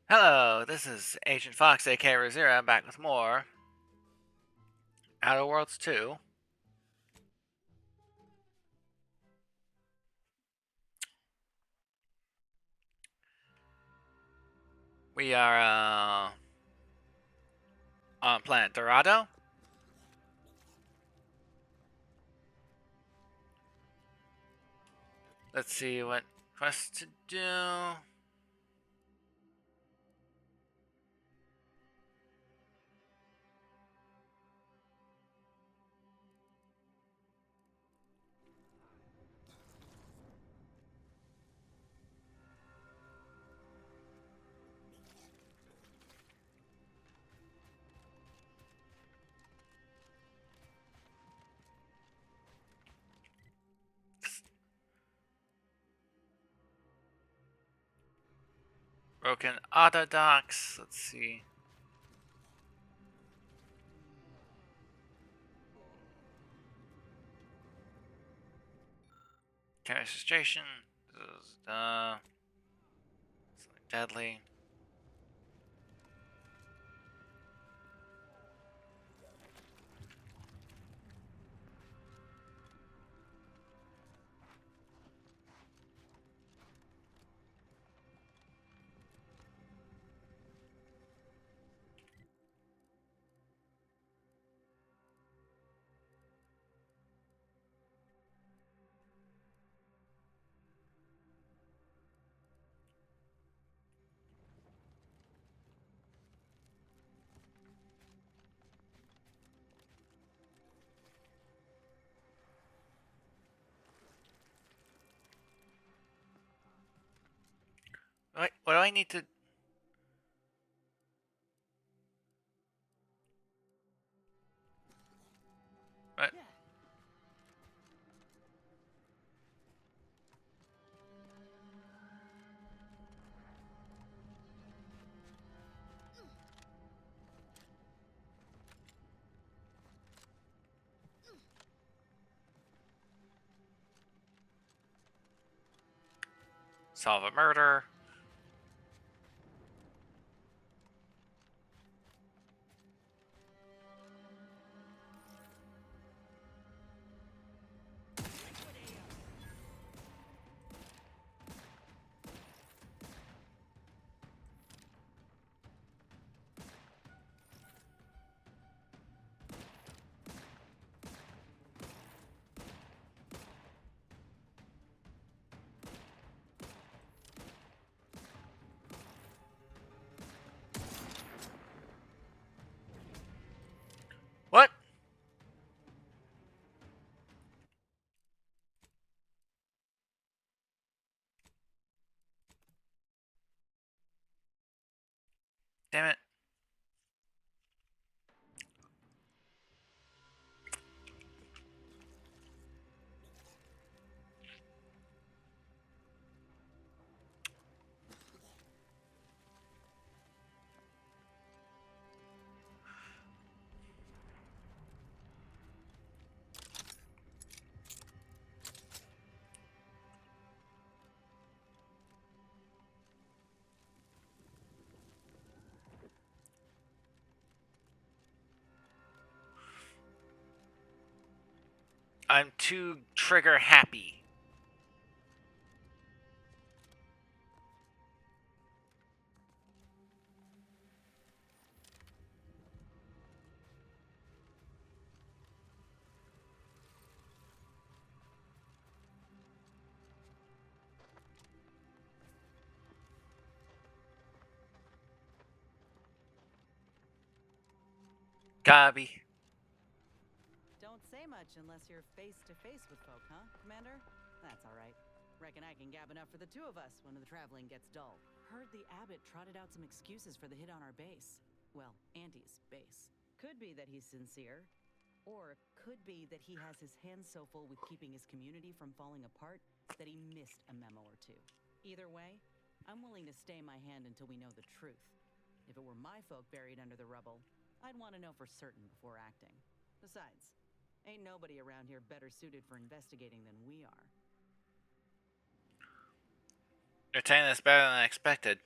Hello, this is Agent Fox, aka Raziera, back with more Outer Worlds 2. We are on planet Dorado. Let's see what quest to do. Broken auto docks. Let's see. Chemistry station. This is, something deadly. What do I need to? What? Solve a murder. What? Damn it. I'm too trigger happy. Gabby. Don't say much unless you're face to face with folk, huh, Commander? That's all right. Reckon I can gab enough for the two of us when the traveling gets dull. Heard the abbot trotted out some excuses for the hit on our base. Well, Andy's base. Could be that he's sincere, or could be that he has his hands so full with keeping his community from falling apart that he missed a memo or two. Either way, I'm willing to stay my hand until we know the truth. If it were my folk buried under the rubble, I'd want to know for certain before acting. Besides, ain't nobody around here better suited for investigating than we are. You're telling us better than I expected.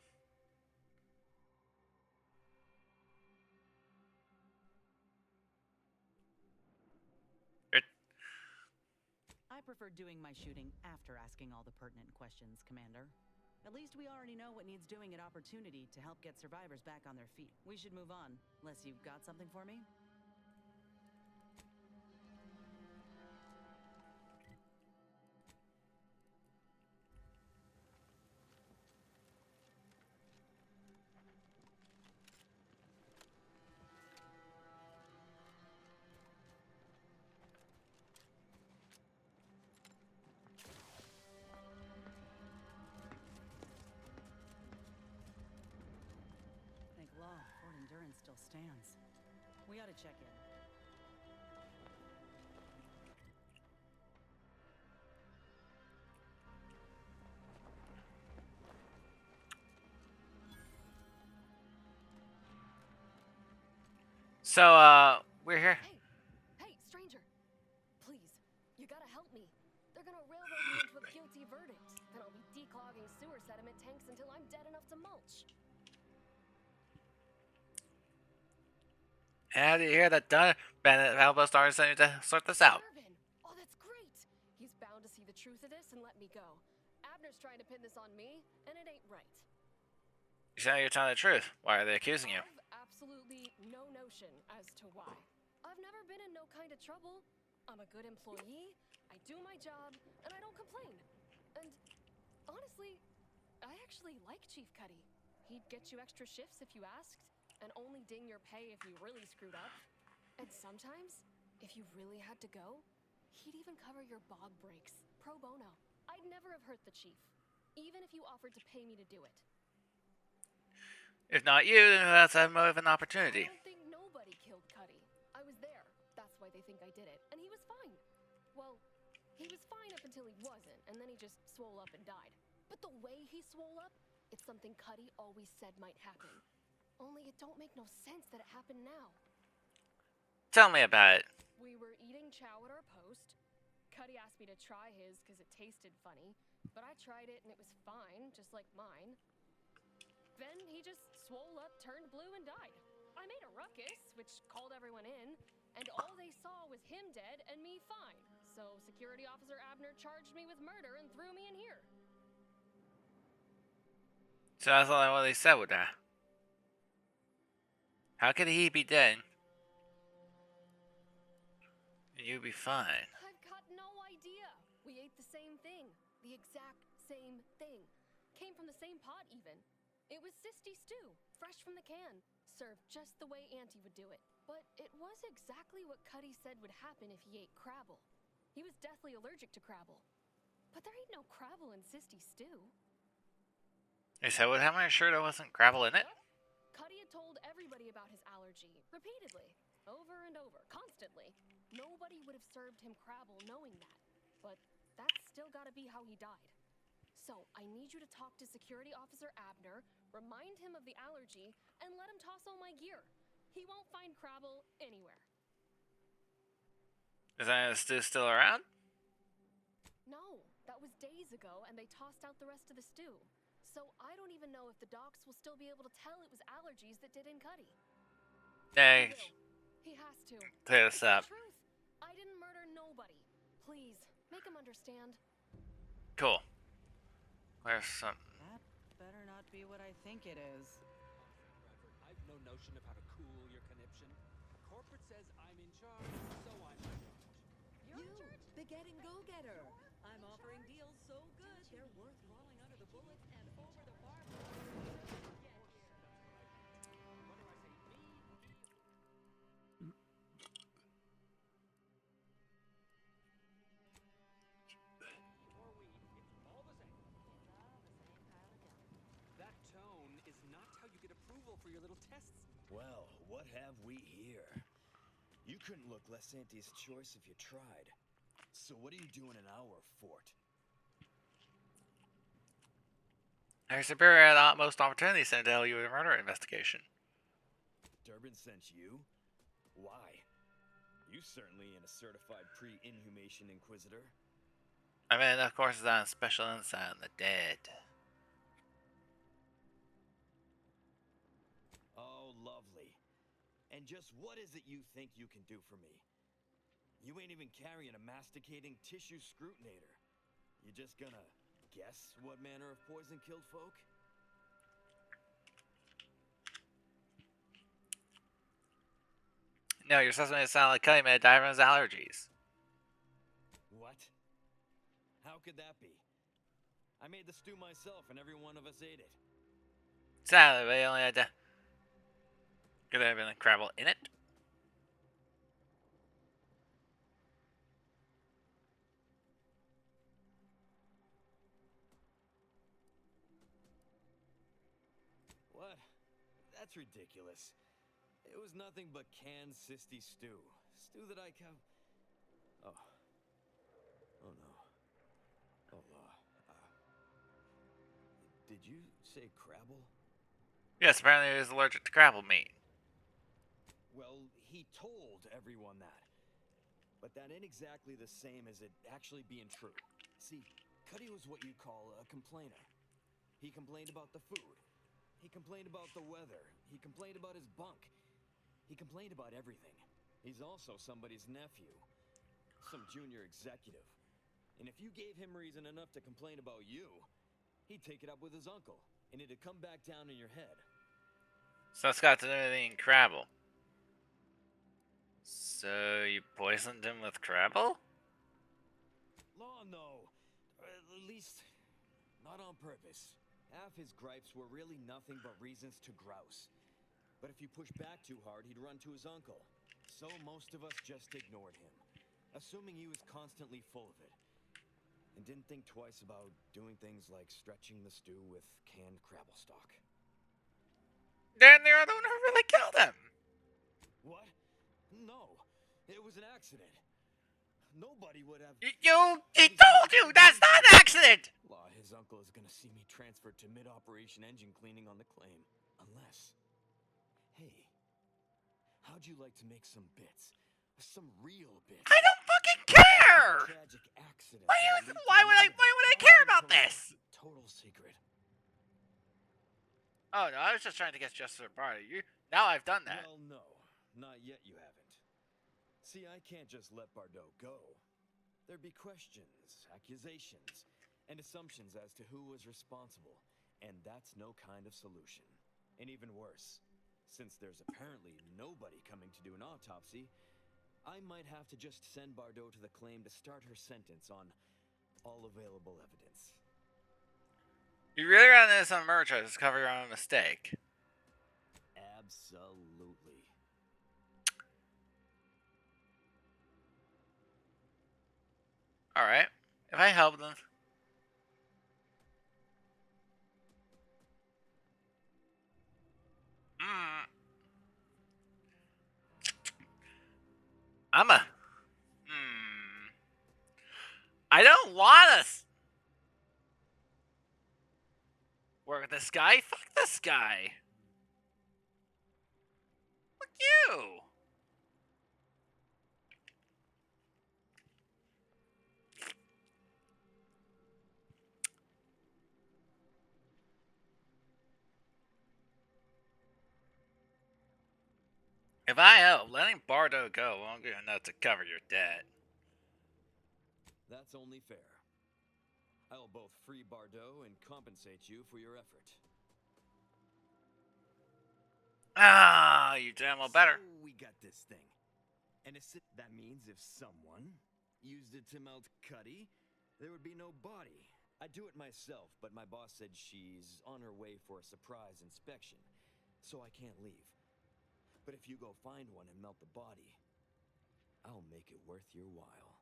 prefer doing my shooting after asking all the pertinent questions, Commander. At least we already know what needs doing at Opportunity to help get survivors back on their feet. We should move on, unless you've got something for me? Thank law, Fort Endurance still stands. We ought to check in. So, we're here. Hey, stranger. Please, you gotta help me. They're gonna railroad me into a guilty verdict. Then I'll be declogging sewer sediment tanks until I'm dead enough to mulch. How do you hear that done? Bennett, help us start to sort this out. Irvin! Oh, that's great! He's bound to see the truth of this and let me go. Abner's trying to pin this on me, and it ain't right. You say you're telling the truth. Why are they accusing you? I've absolutely no notion as to why. I've never been in no kind of trouble. I'm a good employee, I do my job, and I don't complain. And honestly, I actually like Chief Cuddy. He'd get you extra shifts if you asked, and only ding your pay if you really screwed up. And sometimes, if you really had to go, he'd even cover your bog breaks, pro bono. I'd never have hurt the chief, even if you offered to pay me to do it. If not you, then who else had more of an opportunity? I don't think nobody killed Cuddy. I was there. That's why they think I did it. And he was fine. Well, he was fine up until he wasn't, and then he just swole up and died. But the way he swole up, it's something Cuddy always said might happen. Only it don't make no sense that it happened now. Tell me about it. We were eating chow at our post. Cuddy asked me to try his because it tasted funny, but I tried it and it was fine, just like mine. Then he just swole up, turned blue, and died. I made a ruckus, which called everyone in, and all they saw was him dead and me fine. So Security Officer Abner charged me with murder and threw me in here. So that's only what they said with that. How could he be dead? And you'd be fine. I've got no idea. We ate the same thing. The exact same thing. Came from the same pot, even. It was sisty stew, fresh from the can, served just the way Auntie would do it. But it was exactly what Cuddy said would happen if he ate Crabble. He was deathly allergic to Crabble. But there ain't no Crabble in sisty stew. They said what happened? I'm sure there wasn't gravel in it. Cuddy had told everybody about his allergy, repeatedly, over and over, constantly. Nobody would have served him Crabble knowing that. But that's still gotta be how he died. So, I need you to talk to Security Officer Abner, remind him of the allergy, and let him toss all my gear. He won't find Crabble anywhere. Is that stew still around? No, that was days ago, and they tossed out the rest of the stew. So, I don't even know if the docs will still be able to tell it was allergies that did in Cuddy. Hey, He has to. clear this It's the up. truth. I didn't murder nobody. Please, make him understand. Cool. Where's some... That better not be what I think it is. I've no notion of how to cool your conniption. Corporate says I'm in charge, so I'm in charge. You, the getting go-getter. I'm offering deals so good, they're worth crawling under the bullets and over the bar. That tone is not how you get approval for your little tests. Well, what have we here? You couldn't look less Auntie's choice if you tried. So what are you doing in our fort? Our superior had the utmost opportunity to tell you a murder investigation. Durbin sent you? Why? You certainly ain't a certified pre-inhumation inquisitor. I mean, of course, it's on special insight on the dead. Oh, lovely. And just what is it you think you can do for me? You ain't even carrying a masticating tissue scrutinator. You just gonna guess what manner of poison killed folk? No, you're supposed to make it sound like Cuddy may have died from his allergies. What? How could that be? I made the stew myself and every one of us ate it. Sadly, but he only had to. Could there have been a Crabble in it? What? That's ridiculous. It was nothing but canned cysty stew. Stew that I can... Oh. Oh no. Oh, did you say Crabble? Yes, apparently he was allergic to Crabble meat. Well, he told everyone that. But that ain't exactly the same as it actually being true. See, Cuddy was what you call a complainer. He complained about the food. He complained about the weather. He complained about his bunk. He complained about everything. He's also somebody's nephew. Some junior executive. And if you gave him reason enough to complain about you, he'd take it up with his uncle. And it'd come back down in your head. So that's got to do with eating Crabble. So you poisoned him with Crabble? Law, no. At least, not on purpose. Half his gripes were really nothing but reasons to grouse. But if you push back too hard, he'd run to his uncle. So most of us just ignored him, assuming he was constantly full of it. And didn't think twice about doing things like stretching the stew with canned Crabble stock. Then you're the one who really killed him! What? No. It was an accident. Nobody would have... He told you! That's not an accident! Law, his uncle is gonna see me transferred to mid-operation engine cleaning on the claim. Unless... Hey, how'd you like to make some bits? Some real bits? I don't fucking care! Tragic accident. Why would I care about this? Total secret. Oh no, I was just trying to get justice for Barty. Now I've done that. Well, no. Not yet you haven't. See, I can't just let Bardot go. There'd be questions, accusations, and assumptions as to who was responsible. And that's no kind of solution. And even worse, since there's apparently nobody coming to do an autopsy, I might have to just send Bardot to the claim to start her sentence on all available evidence. You really ran this on merch to cover your own mistake. Absolutely. Alright. If I help them... I don't want to work with this guy. Fuck this guy. Fuck you. If I help, letting Bardo go won't be enough to cover your debt. That's only fair. I'll both free Bardot and compensate you for your effort. Ah, you damn well better. So we got this thing. And that means if someone used it to melt Cuddy, there would be no body. I'd do it myself, but my boss said she's on her way for a surprise inspection, so I can't leave. But if you go find one and melt the body, I'll make it worth your while.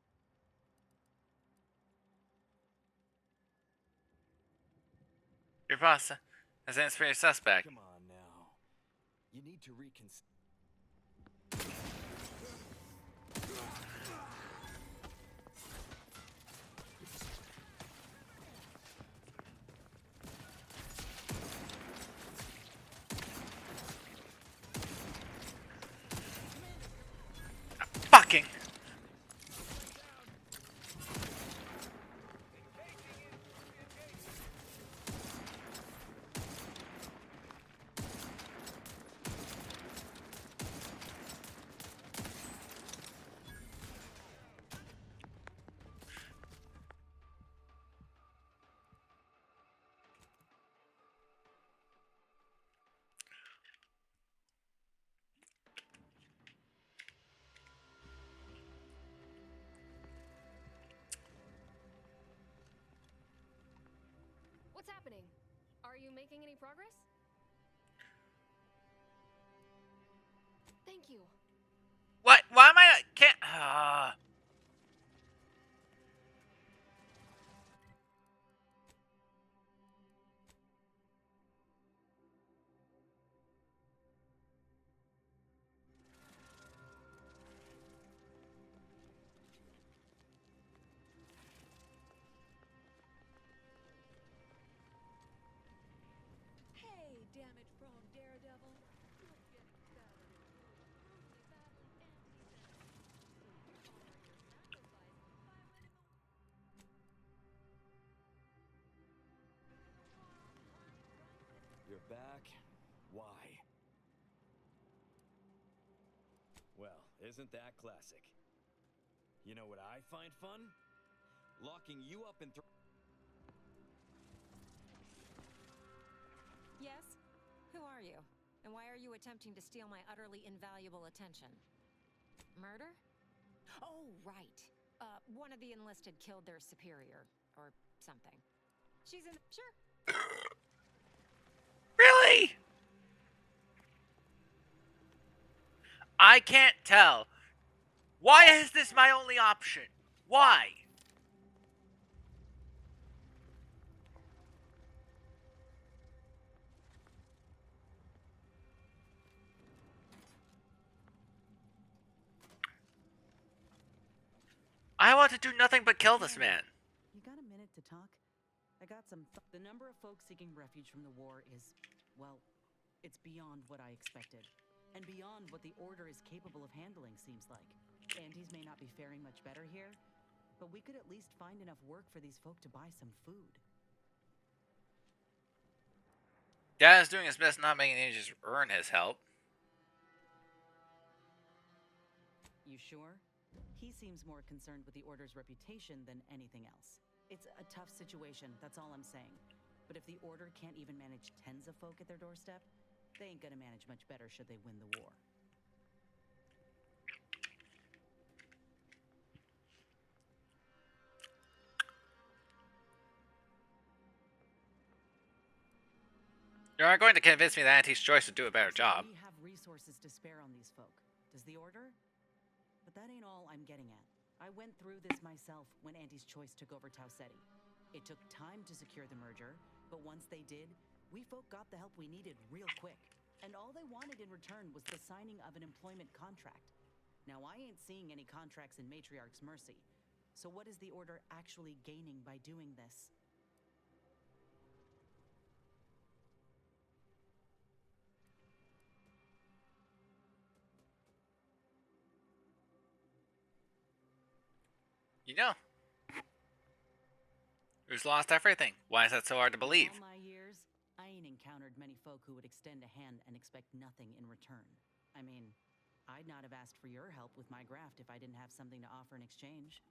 Your boss has answered for your suspect. Come on now. You need to reconsider. Fucking. What's happening? Are you making any progress? Thank you. What? Why am I? Can't. Hey, damage-prone daredevil. You're getting better. Brutally battling anti-venom. So you honor your sacrifice by letting You're back? Why? Well, isn't that classic? You know what I find fun? Locking you up and Yes? Who are you? And why are you attempting to steal my utterly invaluable attention? Murder? Oh, right. One of the enlisted killed their superior, or something. She's in. Sure. Really? I can't tell. Why is this my only option? Why? I want to do nothing but kill this man. You got a minute to talk? I got some. The number of folks seeking refuge from the war is, well, it's beyond what I expected. And beyond what the Order is capable of handling, seems like. Andes may not be faring much better here, but we could at least find enough work for these folk to buy some food. Dad is doing his best not making Aegis earn his help. You sure? He seems more concerned with the Order's reputation than anything else. It's a tough situation, that's all I'm saying. But if the Order can't even manage tens of folk at their doorstep, they ain't gonna manage much better should they win the war. You aren't going to convince me that Auntie's choice would do a better job. We have resources to spare on these folk. Does the Order? But that ain't all I'm getting at. I went through this myself when Auntie's choice took over Tau Ceti. It took time to secure the merger, but once they did, we folk got the help we needed real quick. And all they wanted in return was the signing of an employment contract. Now, I ain't seeing any contracts in Matriarch's mercy. So what is the Order actually gaining by doing this? You know, who's lost everything? Why is that so hard to believe? In all my years, I ain't encountered many folk who would extend a hand and expect nothing in return. I mean, I'd not have asked for your help with my graft if I didn't have something to offer in exchange.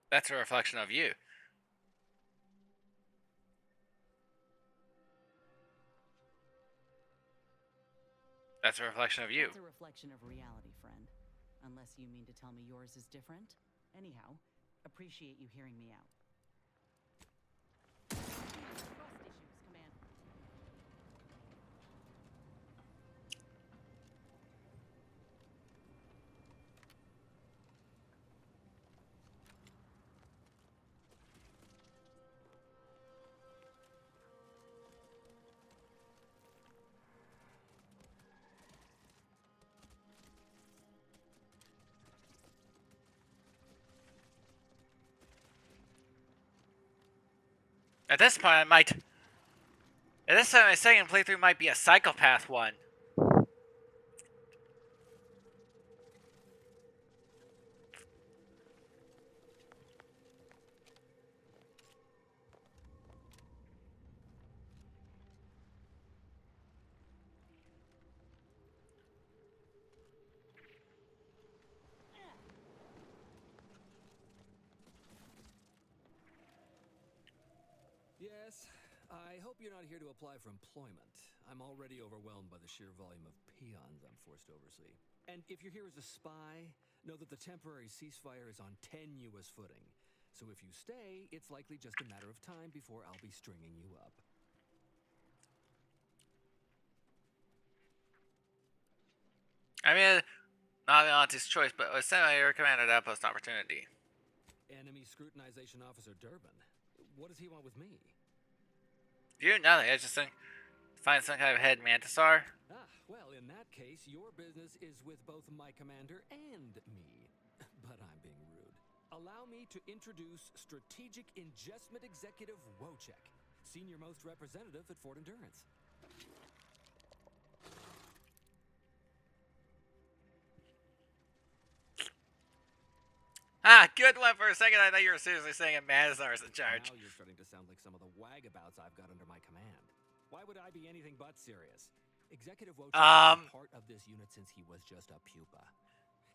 That's a reflection of you. That's a reflection of you. It's a reflection of reality, friend. Unless you mean to tell me yours is different. Anyhow, appreciate you hearing me out. Trust issues, Command. At this point, I might. At this time, my second playthrough might be a psychopath one. Yes, I hope you're not here to apply for employment. I'm already overwhelmed by the sheer volume of peons I'm forced to oversee. And if you're here as a spy, know that the temporary ceasefire is on tenuous footing. So if you stay, it's likely just a matter of time before I'll be stringing you up. I mean, not Auntie's choice, but was sent by your commander to outpost opportunity. Enemy Scrutinization Officer Durbin. What does he want with me? You nothing. I just think find some kind of head mantisaur. Ah, well, in that case, your business is with both my commander and me. But I'm being rude. Allow me to introduce Strategic Ingestment Executive Wojciech, senior-most representative at Fort Endurance. Ah, good one. For a second, I thought you were seriously saying a mantisaur is in charge. Now you're starting to sound like some of the wagabouts I've got under my command. Why would I be anything but serious? Executive Wojciech has been part of this unit since he was just a pupa.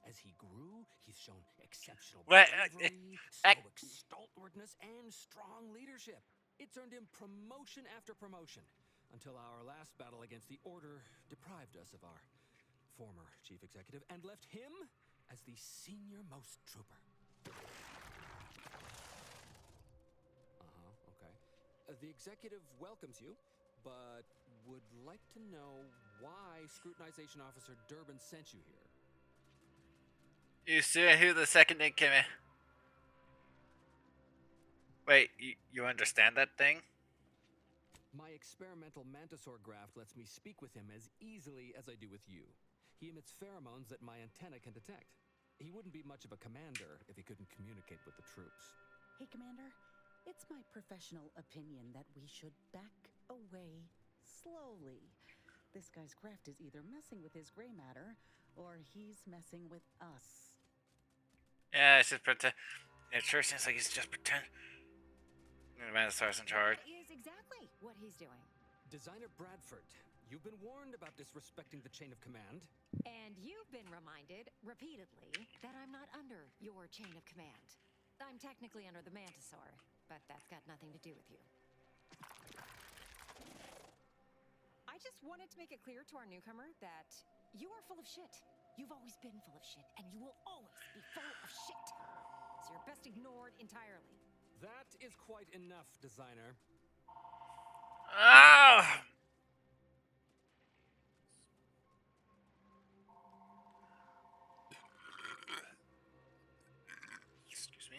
As he grew, he's shown exceptional bravery, stoic stalwartness, and strong leadership. It's earned him promotion after promotion, until our last battle against the Order deprived us of our former chief executive and left him as the senior-most trooper. Okay. The executive welcomes you, but would like to know why Scrutinization Officer Durbin sent you here. You see who the second in command? Wait, you understand that thing? My experimental mantisaur graft lets me speak with him as easily as I do with you. He emits pheromones that my antenna can detect. He wouldn't be much of a commander if he couldn't communicate with the troops. Hey, Commander. It's my professional opinion that we should back away slowly. This guy's graft is either messing with his gray matter, or he's messing with us. Yeah, it's just pretend. It sure seems like he's just pretend. The mantisaur's in charge. That is exactly what he's doing. Designer Bradford, you've been warned about disrespecting the chain of command. And you've been reminded repeatedly that I'm not under your chain of command. I'm technically under the Mantisaur, but that's got nothing to do with you. I just wanted to make it clear to our newcomer that you are full of shit. You've always been full of shit, and you will always be full of shit. So you're best ignored entirely. That is quite enough, Designer. Oh! Excuse me.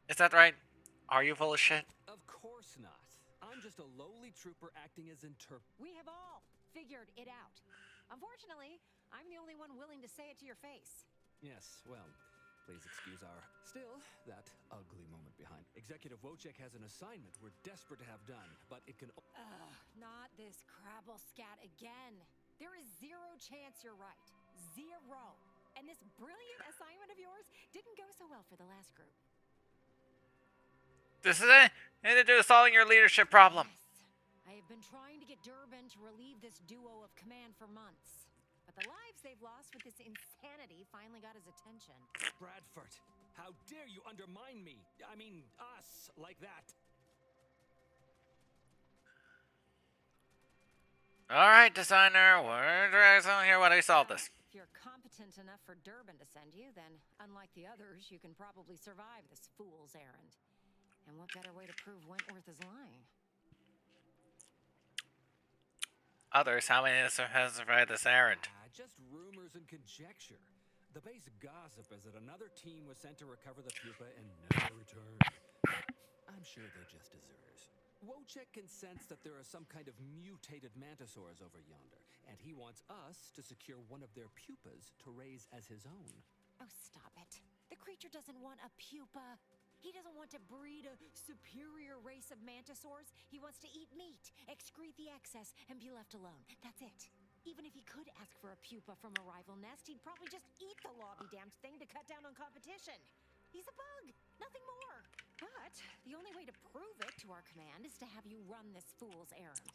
Is that right? Are you full of shit? Of course not. I'm just a lowly trooper acting as We have all figured it out. Unfortunately, I'm the only one willing to say it to your face. Yes, well, please excuse our... Still, that ugly moment behind. Executive Wojciech has an assignment we're desperate to have done, but it can... Not this crabble scat again. There is zero chance you're right. Zero. And this brilliant assignment of yours didn't go so well for the last group. This is it. Anything to do with solving your leadership problem. Yes. I have been trying to get Durbin to relieve this duo of command for months. But the lives they've lost with this insanity finally got his attention. Bradford, how dare you undermine me? I mean, us, like that. Alright, Designer. We're on here. Why do we solve this? If you're competent enough for Durbin to send you, then unlike the others, you can probably survive this fool's errand. And what better way to prove Wentworth is lying? Others, how many of us have survived this errand? Just rumors and conjecture. The base gossip is that another team was sent to recover the pupa and never returned. I'm sure they're just deserters. Wojciech can sense that there are some kind of mutated mantisaurs over yonder, and he wants us to secure one of their pupas to raise as his own. Oh, stop it. The creature doesn't want a pupa. He doesn't want to breed a superior race of mantisaurs. He wants to eat meat, excrete the excess, and be left alone. That's it. Even if he could ask for a pupa from a rival nest, he'd probably just eat the lobby-damned thing to cut down on competition. He's a bug, nothing more. But the only way to prove it to our command is to have you run this fool's errand.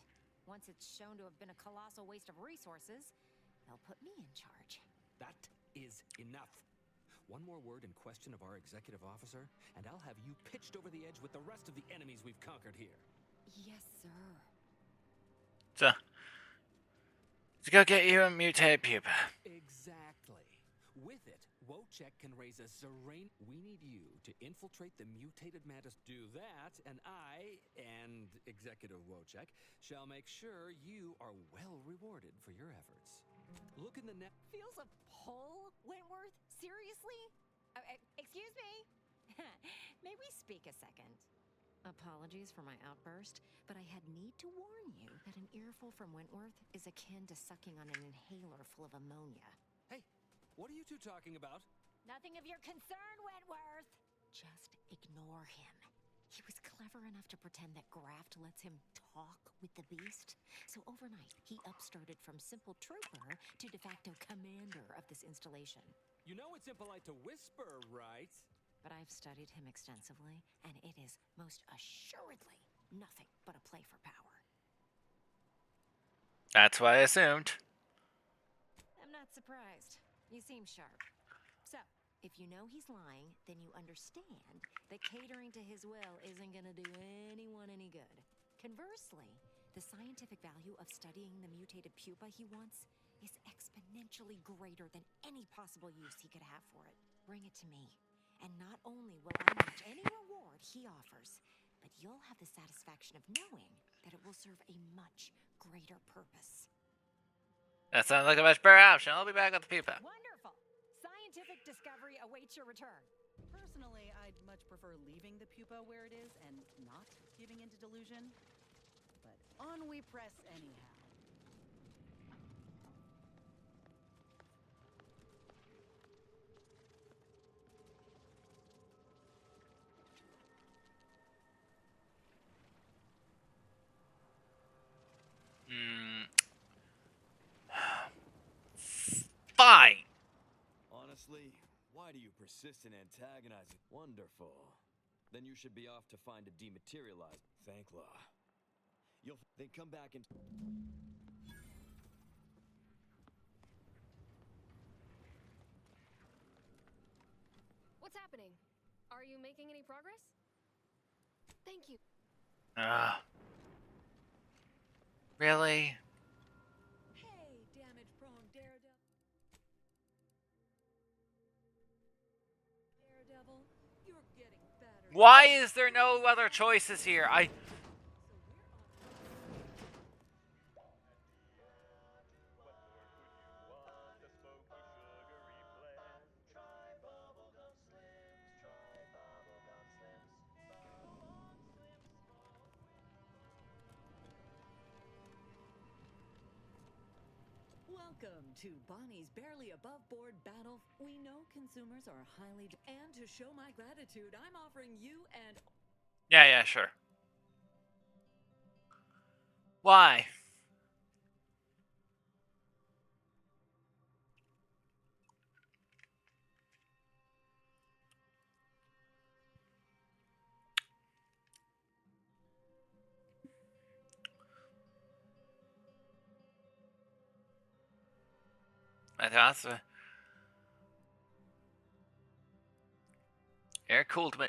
Once it's shown to have been a colossal waste of resources, they'll put me in charge. That is enough. One more word in question of our executive officer, and I'll have you pitched over the edge with the rest of the enemies we've conquered here. Yes, sir. So, let's go get you a mutated pupa. Exactly. With it, Wojciech can raise a Zerane. We need you to infiltrate the mutated mantis. Do that, and I, and Executive Wojciech, shall make sure you are well rewarded for your efforts. Look in the net. Feels a pull, Wentworth? Seriously? Excuse me? May we speak a second? Apologies for my outburst, but I had need to warn you that an earful from Wentworth is akin to sucking on an inhaler full of ammonia. Hey, what are you two talking about? Nothing of your concern, Wentworth! Just ignore him. He was clever enough to pretend that Graft lets him talk with the beast. So overnight, he upstarted from simple trooper to de facto commander of this installation. You know it's impolite to whisper, right? But I've studied him extensively, and it is most assuredly nothing but a play for power. That's what I assumed. I'm not surprised. You seem sharp. So, if you know he's lying, then you understand that catering to his will isn't gonna do anyone any good. Conversely, the scientific value of studying the mutated pupa he wants is exponentially greater than any possible use he could have for it. Bring it to me, and not only will I match any reward he offers, but you'll have the satisfaction of knowing that it will serve a much greater purpose. That sounds like a much better option. I'll be back with the pupa. Wonderful! Scientific discovery awaits your return. Personally, I'd much prefer leaving the pupa where it is and not giving into delusion. But on we press anyhow. Fine. Honestly, why do you persist in antagonizing? Wonderful. Then you should be off to find a dematerialized. Thank law. You'll then come back and. What's happening? Are you making any progress? Thank you. Really? Hey, damage-prone Daredevil, you're getting better. Why is there no other choices here? Welcome to Bonnie's Barely Above Board Battle. We know consumers are highly... And to show my gratitude, I'm offering you and... Yeah, sure. Why? That's air cooled me.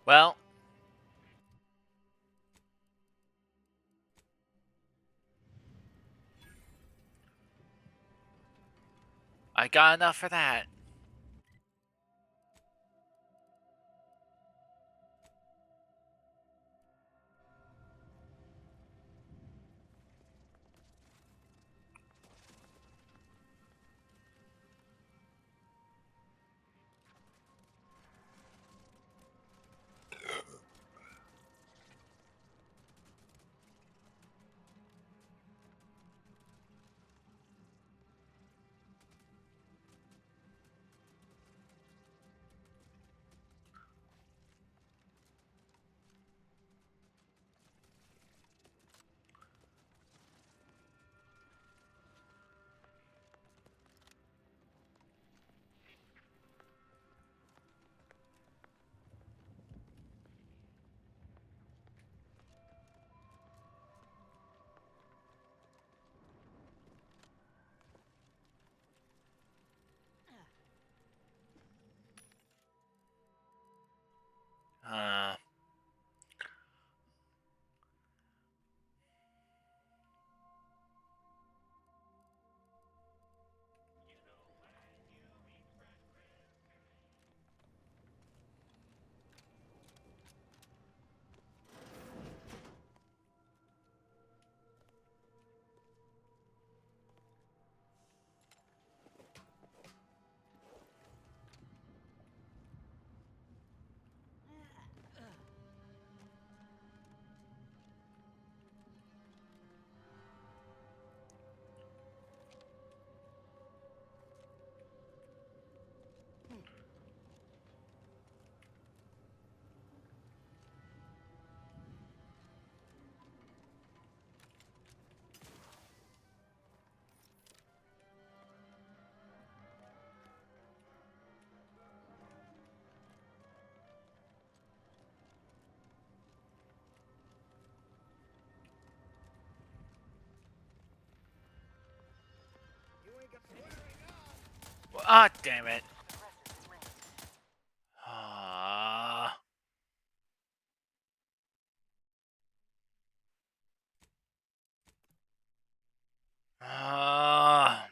Well, I got enough for that. Ah, damn it. Ah. Ah.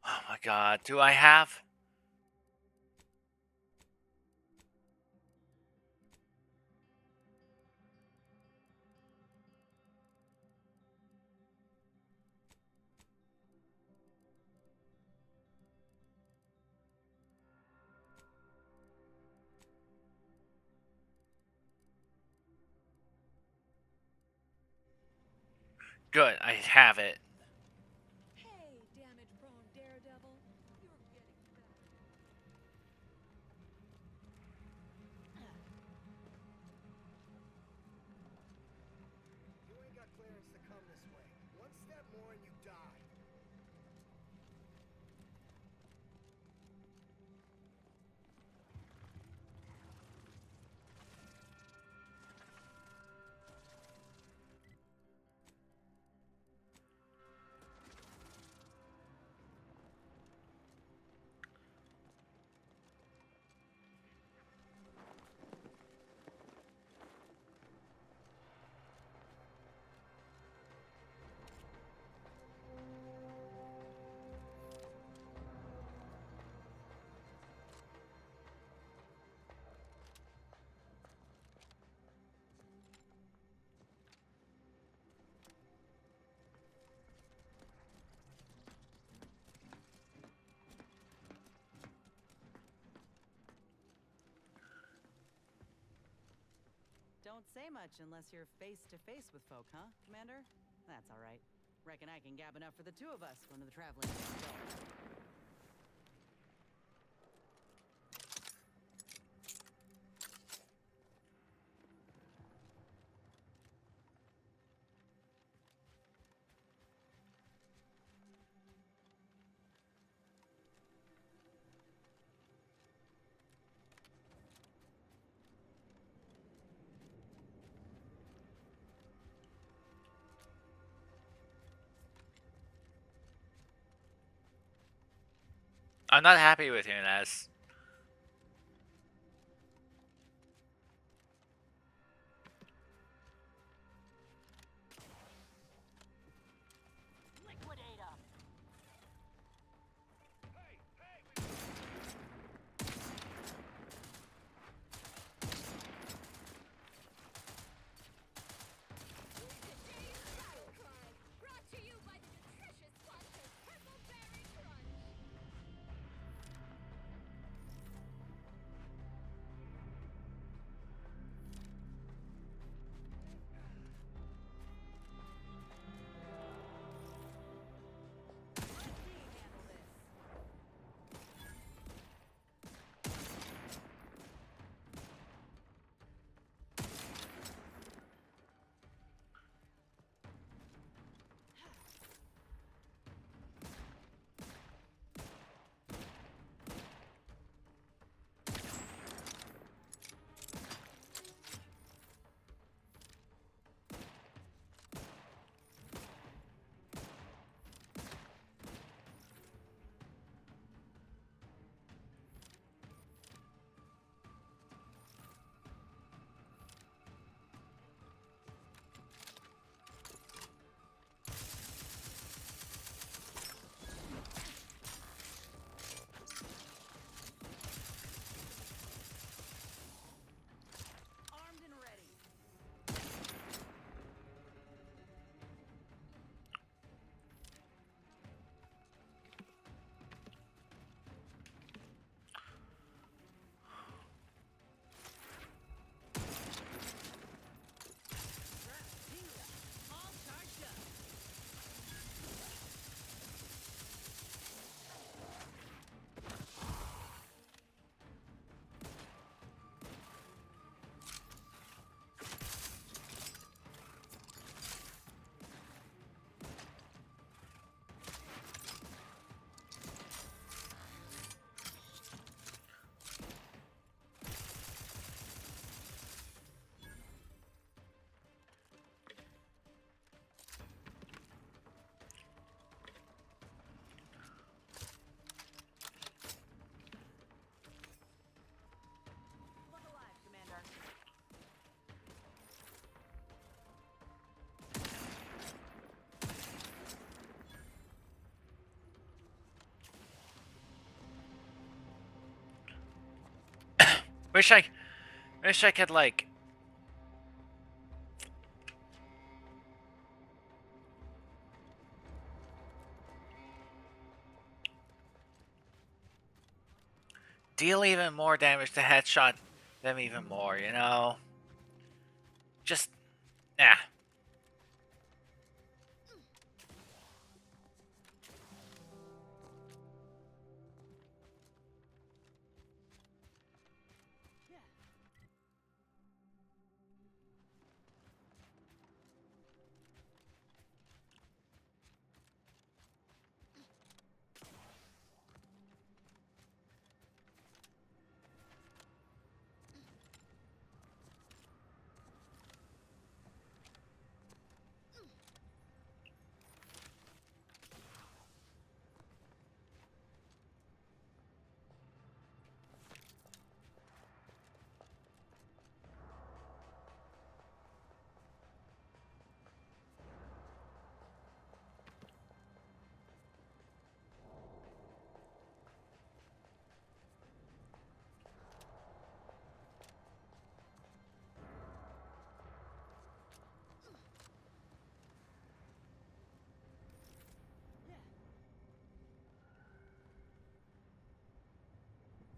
Oh my god, do I have? Good, I have it. Hey, damage-prone daredevil. You're getting better. You ain't got clearance to come this way. One step more and you die. Don't say much unless you're face to face with folk, huh, Commander? That's all right. Reckon I can gab enough for the two of us when the traveling gets dull. I'm not happy with you, Nez. Brought to you by the nutritious sponsor, Purple Berry Crunch. Wish I could like deal even more damage to headshot them even more, you know? Just, yeah.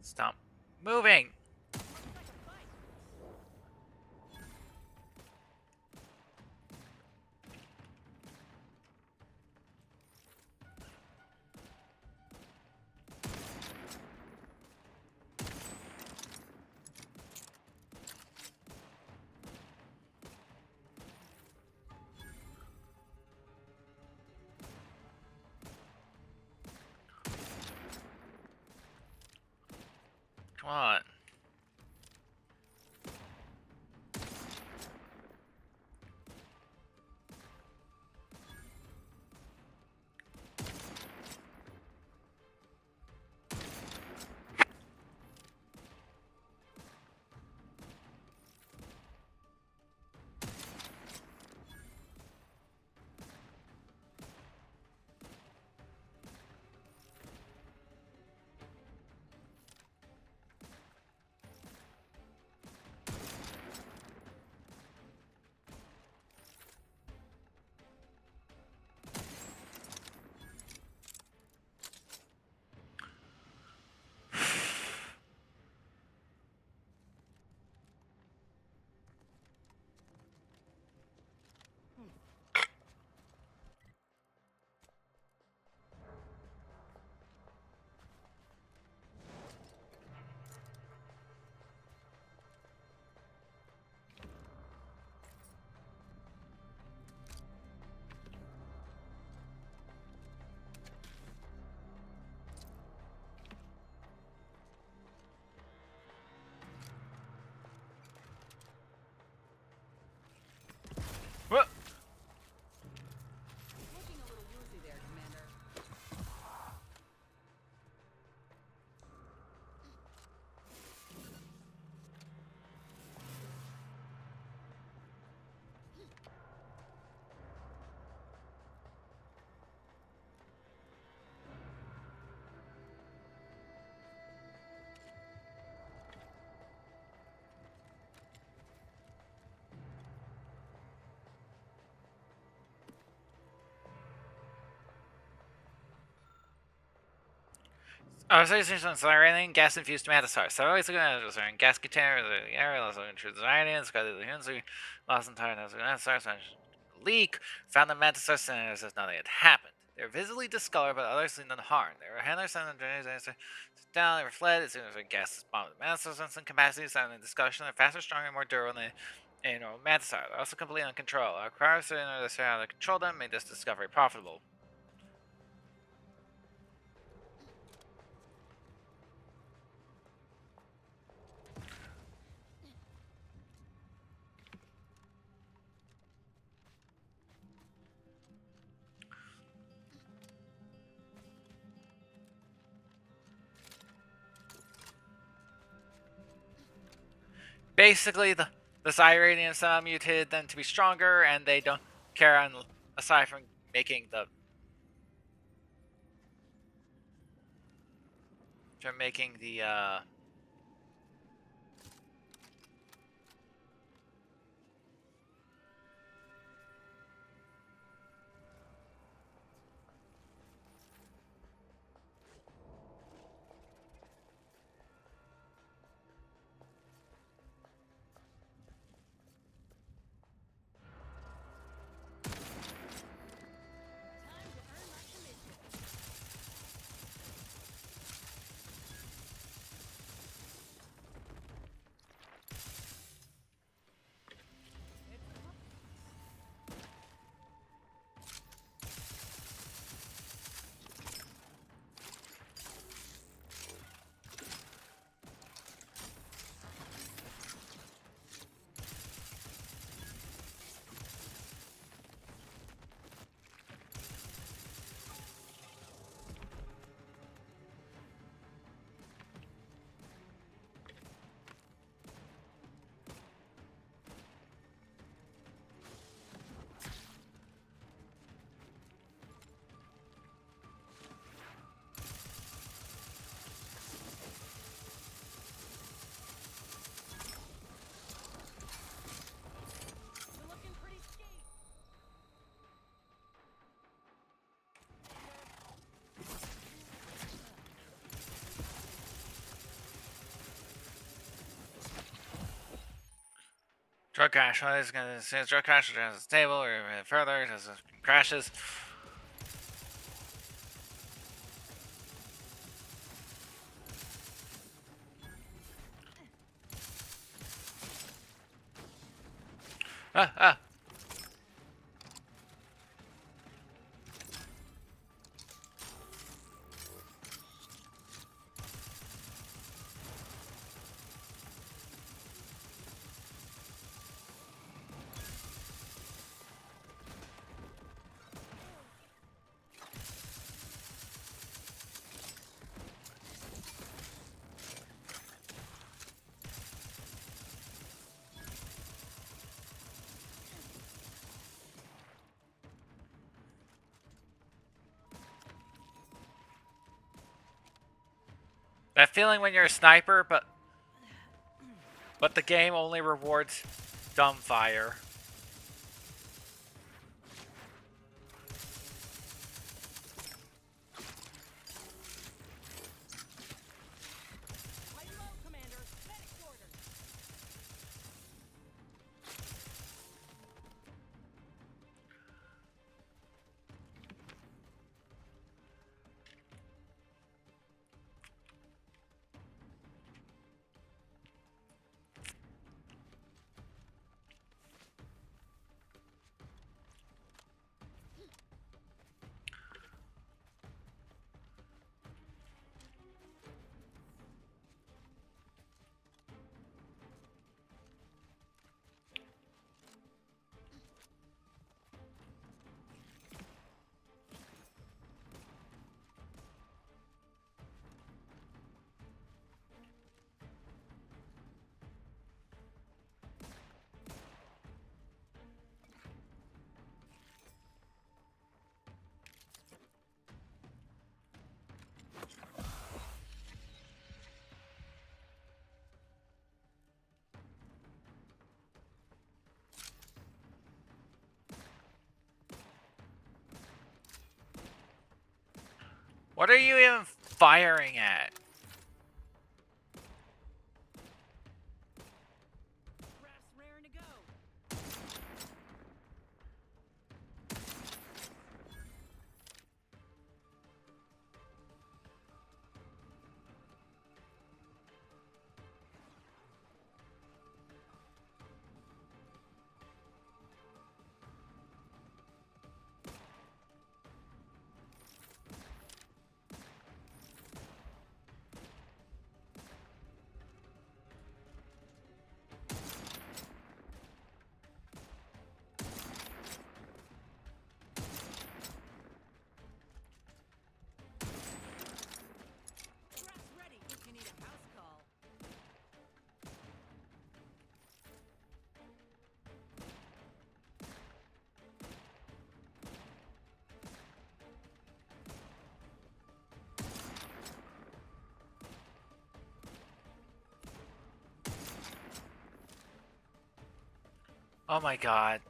Stop moving. Come on. Whoa. Looking a little woozy there, Commander. Oh, so it's accelerating gas infused tomatosaur. So always looking at it, gas container, the area, lost intrude design, got the humans, lost entire tomatosaur, leak, found the mantisaur centers as nothing had happened. They were visibly discolored, but others seemed unharmed. They were handlers and the down, they were fled as soon as the gas was bombed. The mantisaur's instant capacity sound in discussion, they're faster, stronger, and more durable than a normal mantisaur. They're also completely uncontrolled. Our crowds to control them made this discovery profitable. Basically, the Zyranium somehow mutated them to be stronger, and they don't care on aside from making the Drug crash. Well, he's gonna see his drug crash. Adjust his table or further as it crashes. Ah, ah. That feeling when you're a sniper, but the game only rewards dumb fire. Lay low, Commander. Medic orders. What are you even firing at? Ref's raring to go. Ref's ready if you need a house call. Oh my god.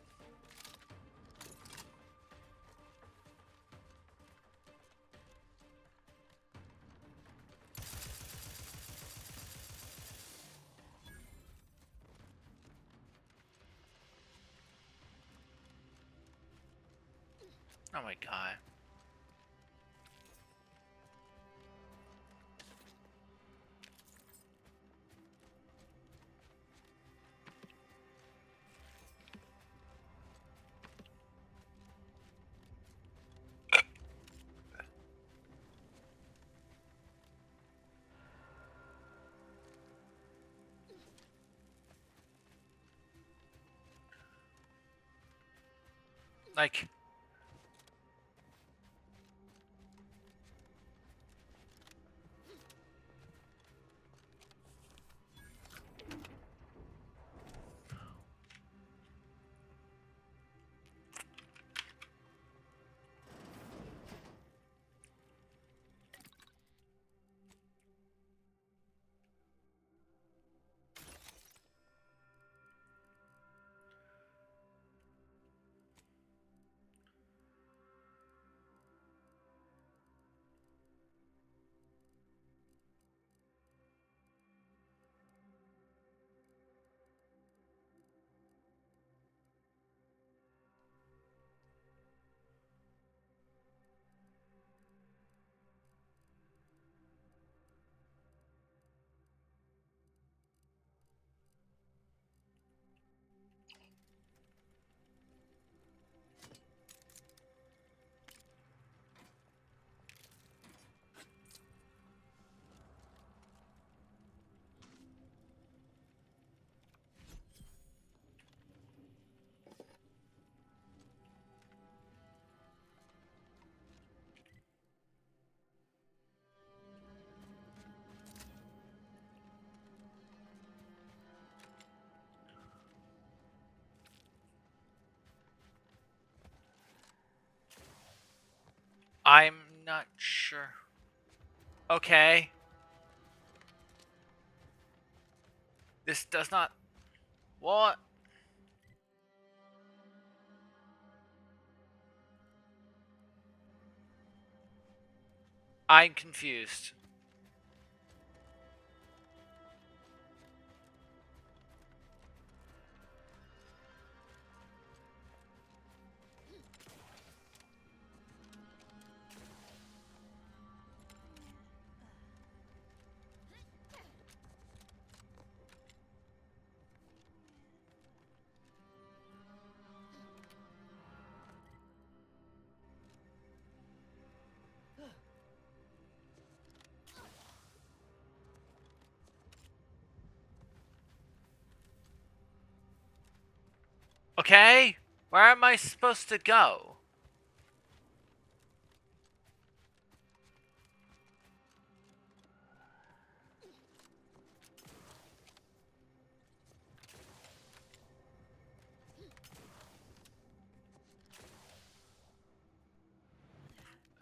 Oh my god. Like, I'm not sure. Okay. This does not... What? I'm confused. Okay, where am I supposed to go?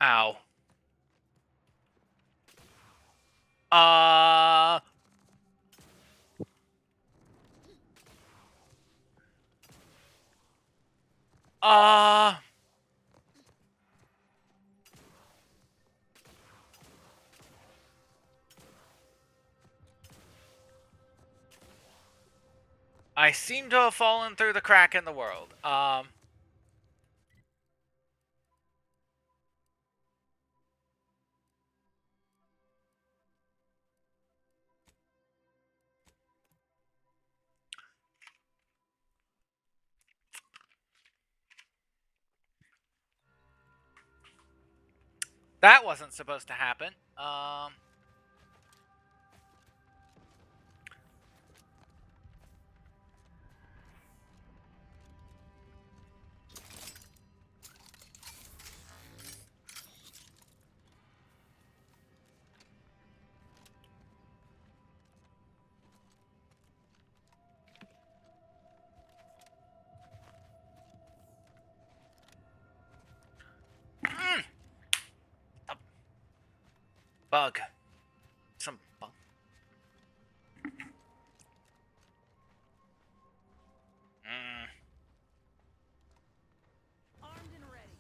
Ow. Uh... Uh... I seem to have fallen through the crack in the world. That wasn't supposed to happen. Bug. Some bug. Armed and ready.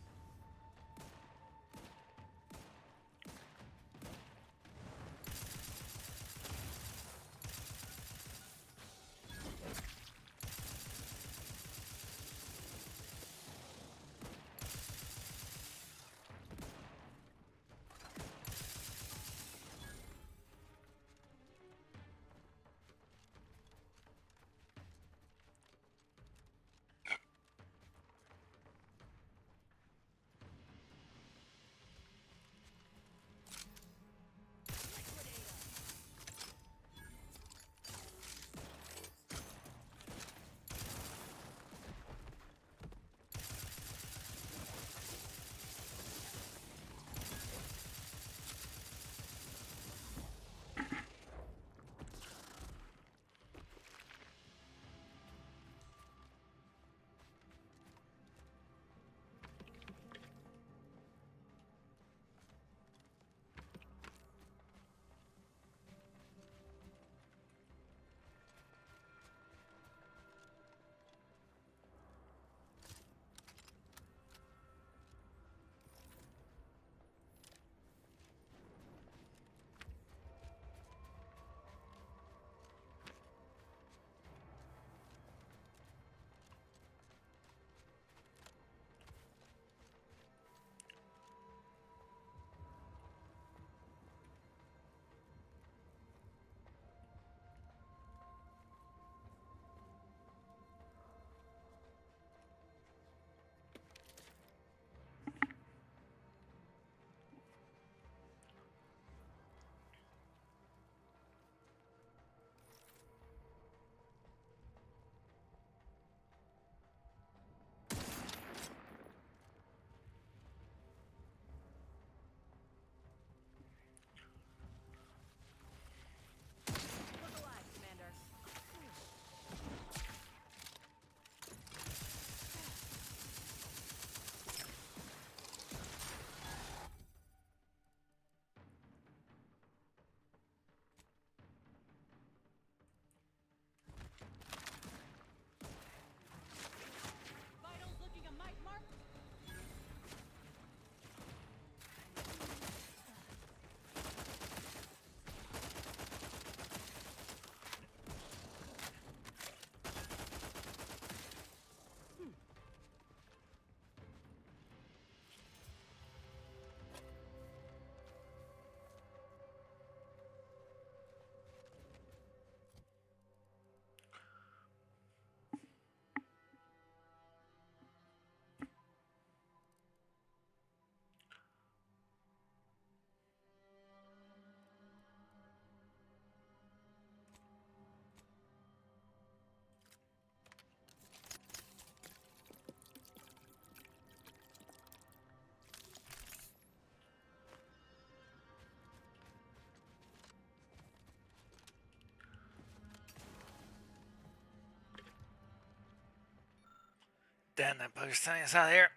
Then I put sending us out here.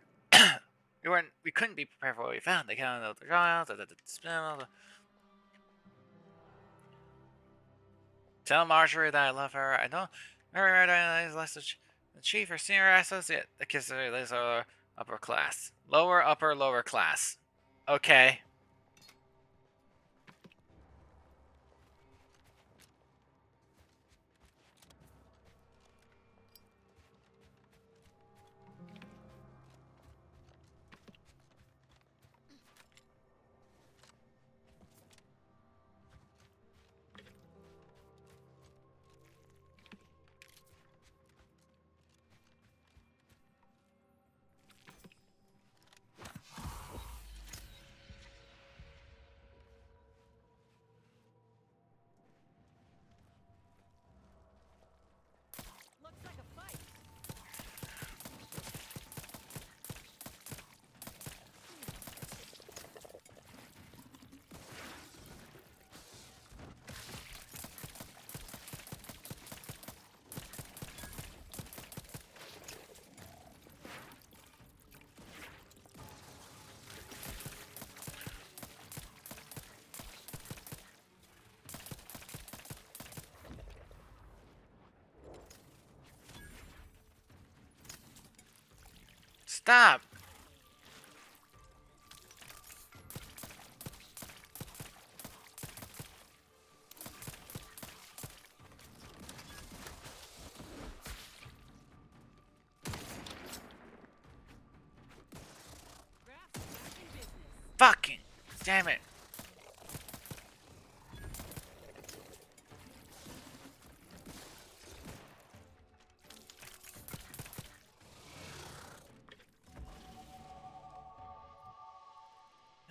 We couldn't be prepared for what we found. They counted out the trials, Tell Marjorie that I love her. I know Mary Red is less the chief or senior associate. The kids are upper class. Lower, upper, lower class. Okay. Looks like a fight. Stop. Grass back in business. Fucking damn it.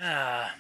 Ah.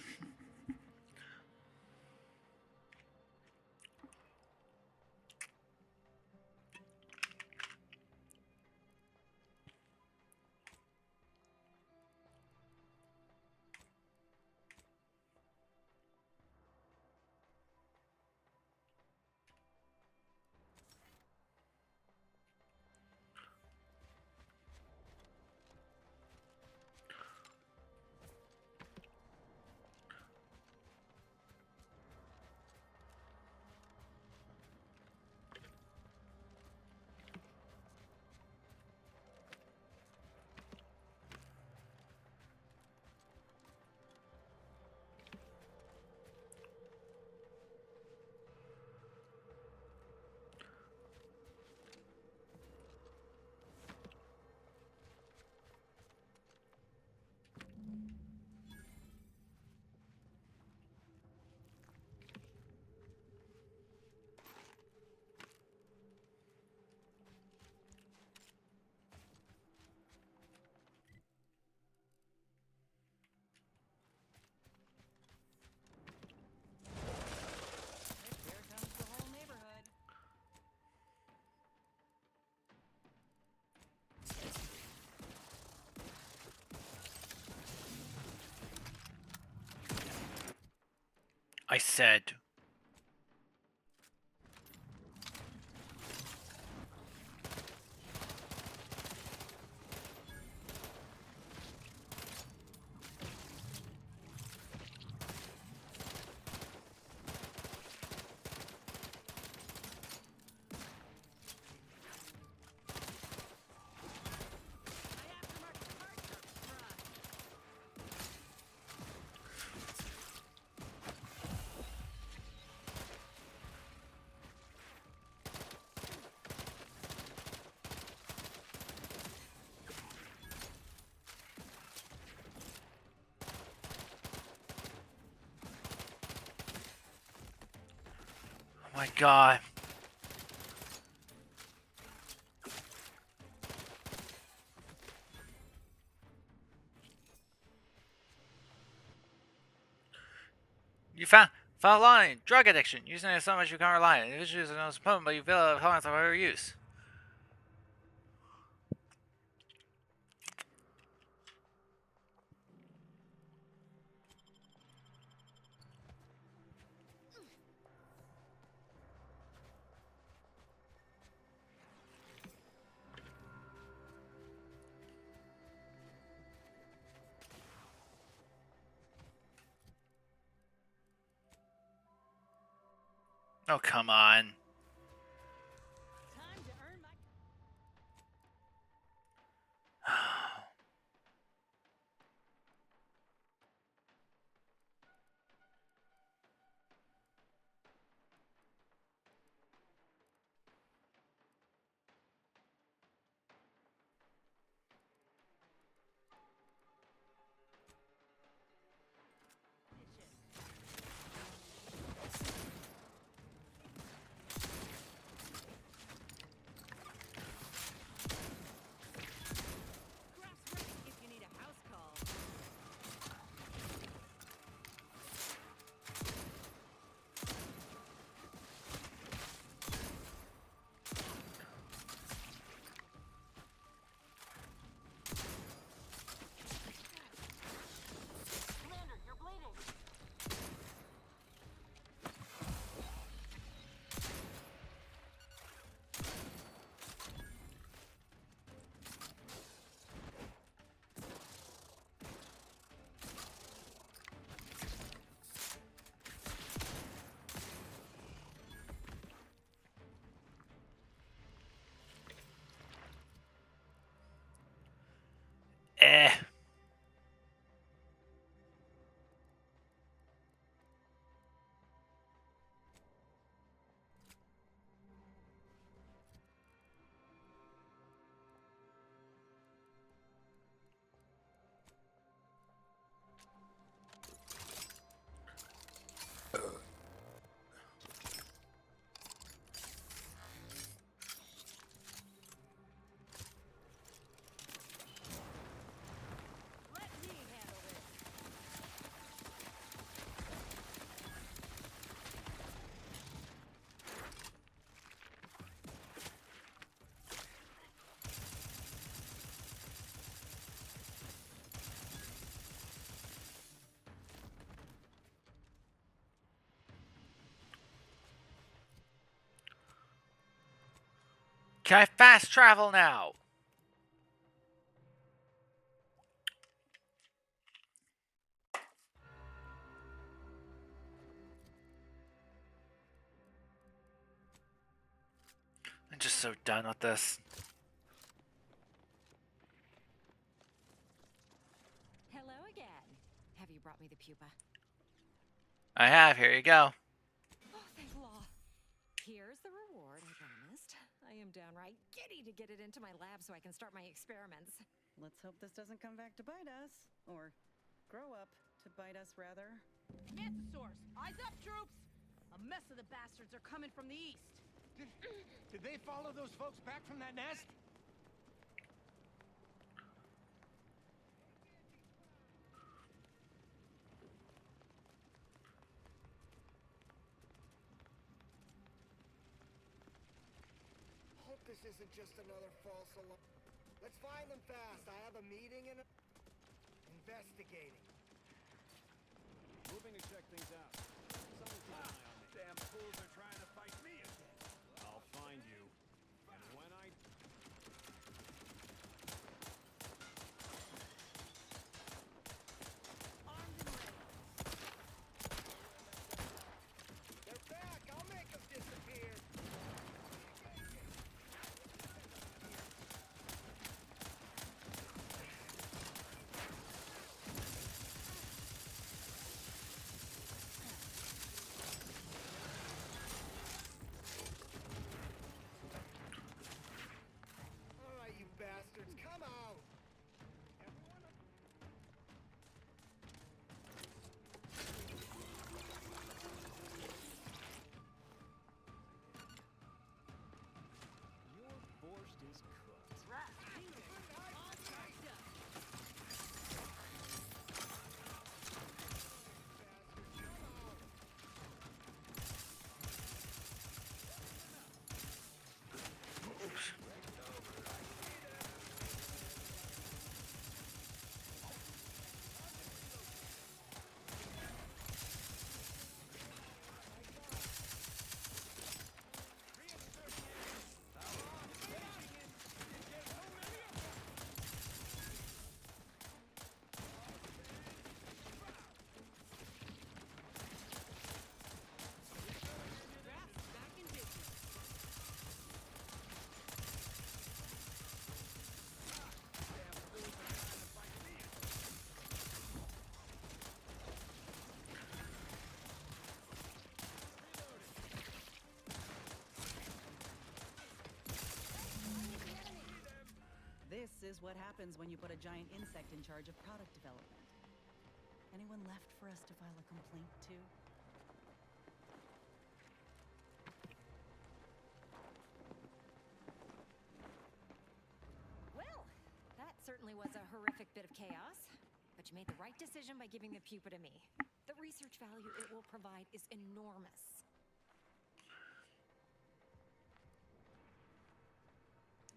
Here comes the whole neighborhood. I said. My aftermarket parts are fried. Oh my god. You found line drug addiction. Using it so much you can't rely on it. Individuals are no supponent, but you feel a tolerance of overuse. Oh, come on. Time to earn my. Grass right if you need a house call. Commander, you're bleeding. Eh. Let me handle this. Can I fast travel now? I'm just so done with this. Hello again. Have you brought me the pupa? I have. Here you go. Oh, thank law. Here's the reward I promised. I am downright giddy to get it into my lab so I can start my experiments. Let's hope this doesn't come back to bite us. Or grow up to bite us, rather. Mantisaurs, eyes up, troops! A mess of the bastards are coming from the east. Did they follow those folks back from that nest? Hope this isn't just another false alarm. Let's find them fast. I have a meeting and investigating. Moving to check things out. Someone keep an eye on me. Damn fools are trying to fight me again. I'll find you. And when I... Armed and ready. They're back. I'll make them disappear. This is what happens when you put a giant insect in charge of product development. Anyone left for us to file a complaint to? Well, that certainly was a horrific bit of chaos. But you made the right decision by giving the pupa to me. The research value it will provide is enormous.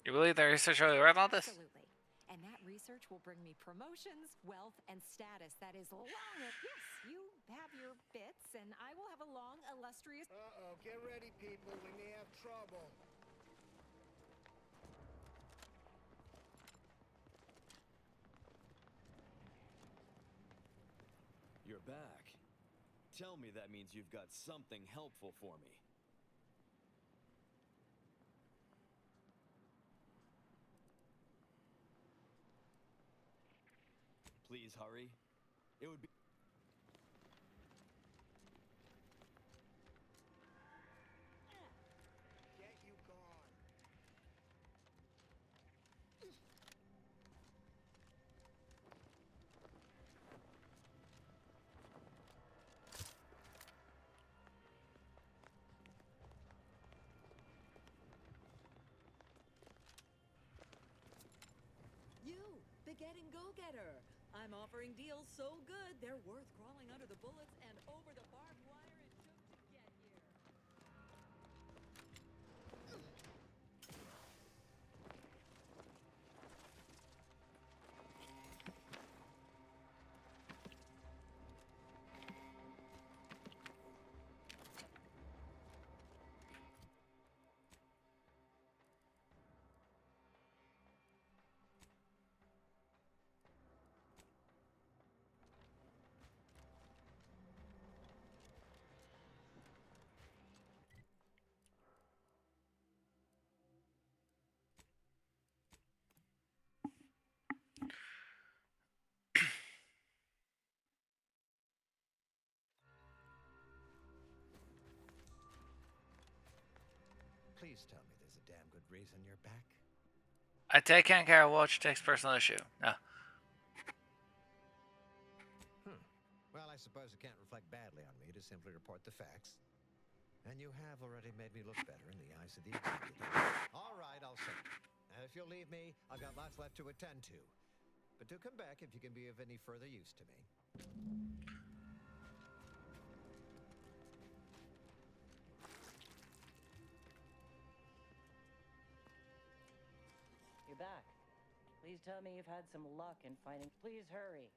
You believe the research really worth all this? Absolutely. And that research will bring me promotions, wealth, and status that is long. Yes, you have your bits, and I will have a long, illustrious. Uh-oh, get ready, people. We may have trouble. You're back. Tell me that means you've got something helpful for me. Please hurry. It would be... Get you gone. You, the getting go-getter. I'm offering deals so good, they're worth crawling under the bullets and over the barbed wire it took to get here. Please tell me there's a damn good reason you're back. I take can't care watch takes personal issue. No. Well, I suppose it can't reflect badly on me to simply report the facts. And you have already made me look better in the eyes of the executive. All right, I'll say it. And if you'll leave me, I've got lots left to attend to. But do come back if you can be of any further use to me. You're back. Please tell me you've had some luck in finding. Please hurry.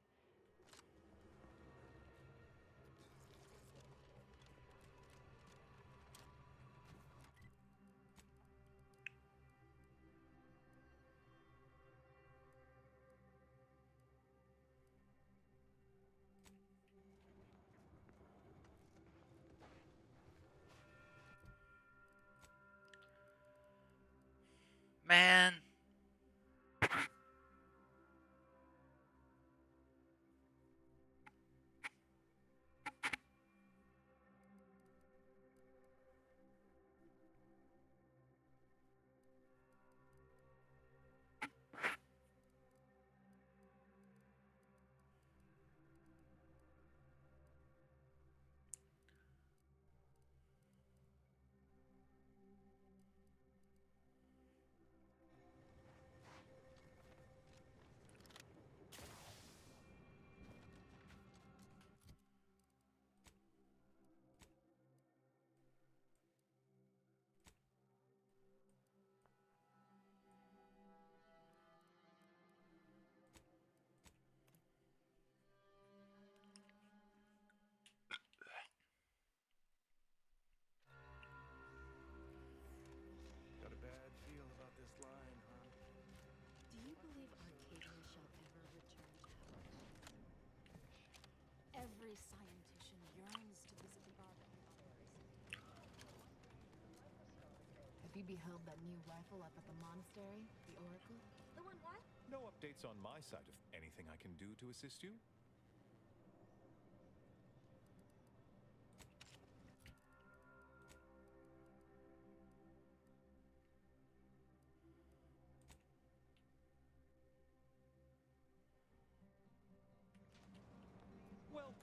Man. Got a bad feel about this line, huh? Do you believe Arcadia shall ever return to health? Every scientician yearns to visit the barbarians. Have you beheld that new rifle up at the monastery? The Oracle? The one what? No updates on my side. Of anything I can do to assist you?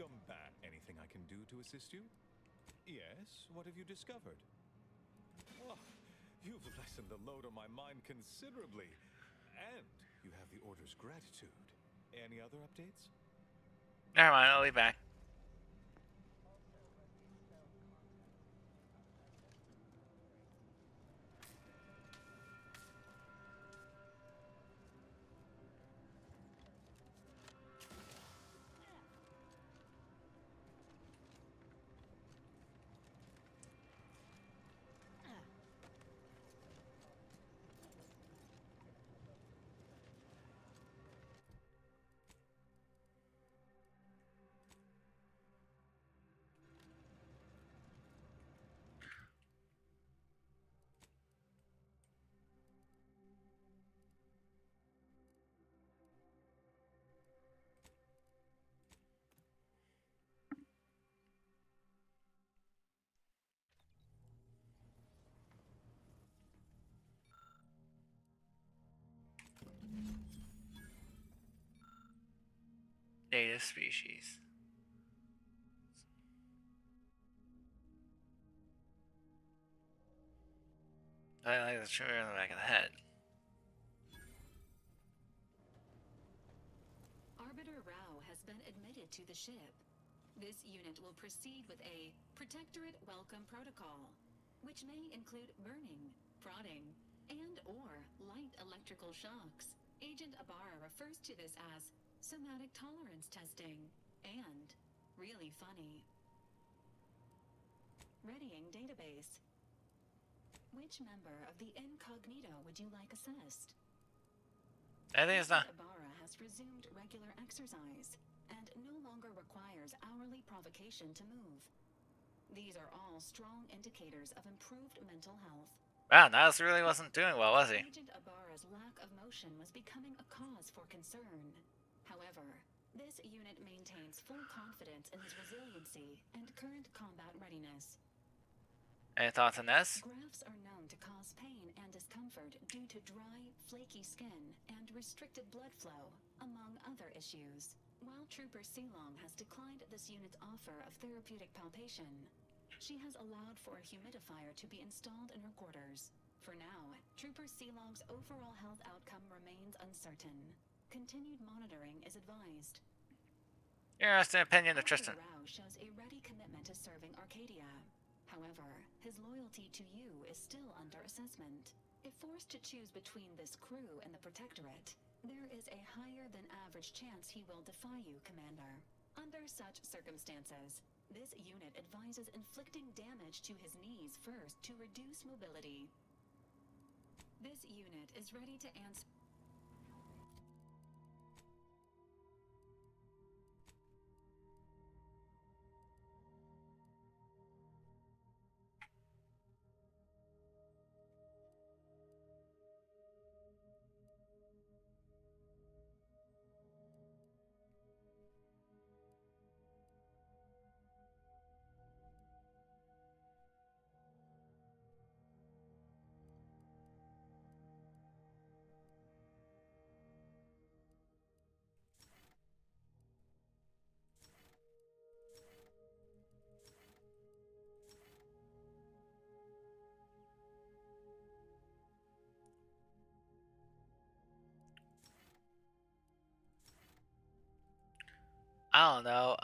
Welcome back. Anything I can do to assist you? Yes, what have you discovered? Oh, you've lessened the load on my mind considerably. And you have the Order's gratitude. Any other updates? Never mind, I'll be back. Native species. I like the trigger in the back of the head. Arbiter Rao has been admitted to the ship. This unit will proceed with a Protectorate Welcome Protocol, which may include burning, prodding, and/or light electrical shocks. Agent Ensara refers to this as somatic tolerance testing and really funny. Readying database. Which member of the Incognito would you like assessed? I think it's not. Ensara has resumed regular exercise and no longer requires hourly provocation to move. These are all strong indicators of improved mental health. Wow, Niles really wasn't doing well, was he? Agent Ensara's lack of motion was becoming a cause for concern. However, this unit maintains full confidence in his resiliency and current combat readiness. Any thoughts on this? Grafts are known to cause pain and discomfort due to dry, flaky skin and restricted blood flow, among other issues. While Trooper Silong has declined this unit's offer of therapeutic palpation, she has allowed for a humidifier to be installed in her quarters. For now, Trooper Silong's overall health outcome remains uncertain. Continued monitoring is advised. Interesting opinion of Tristan. Rao shows a ready commitment to serving Arcadia. However, his loyalty to you is still under assessment. If forced to choose between this crew and the Protectorate, there is a higher than average chance he will defy you, Commander. Under such circumstances, this unit advises inflicting damage to his knees first to reduce mobility. This unit is ready to answer. I don't know.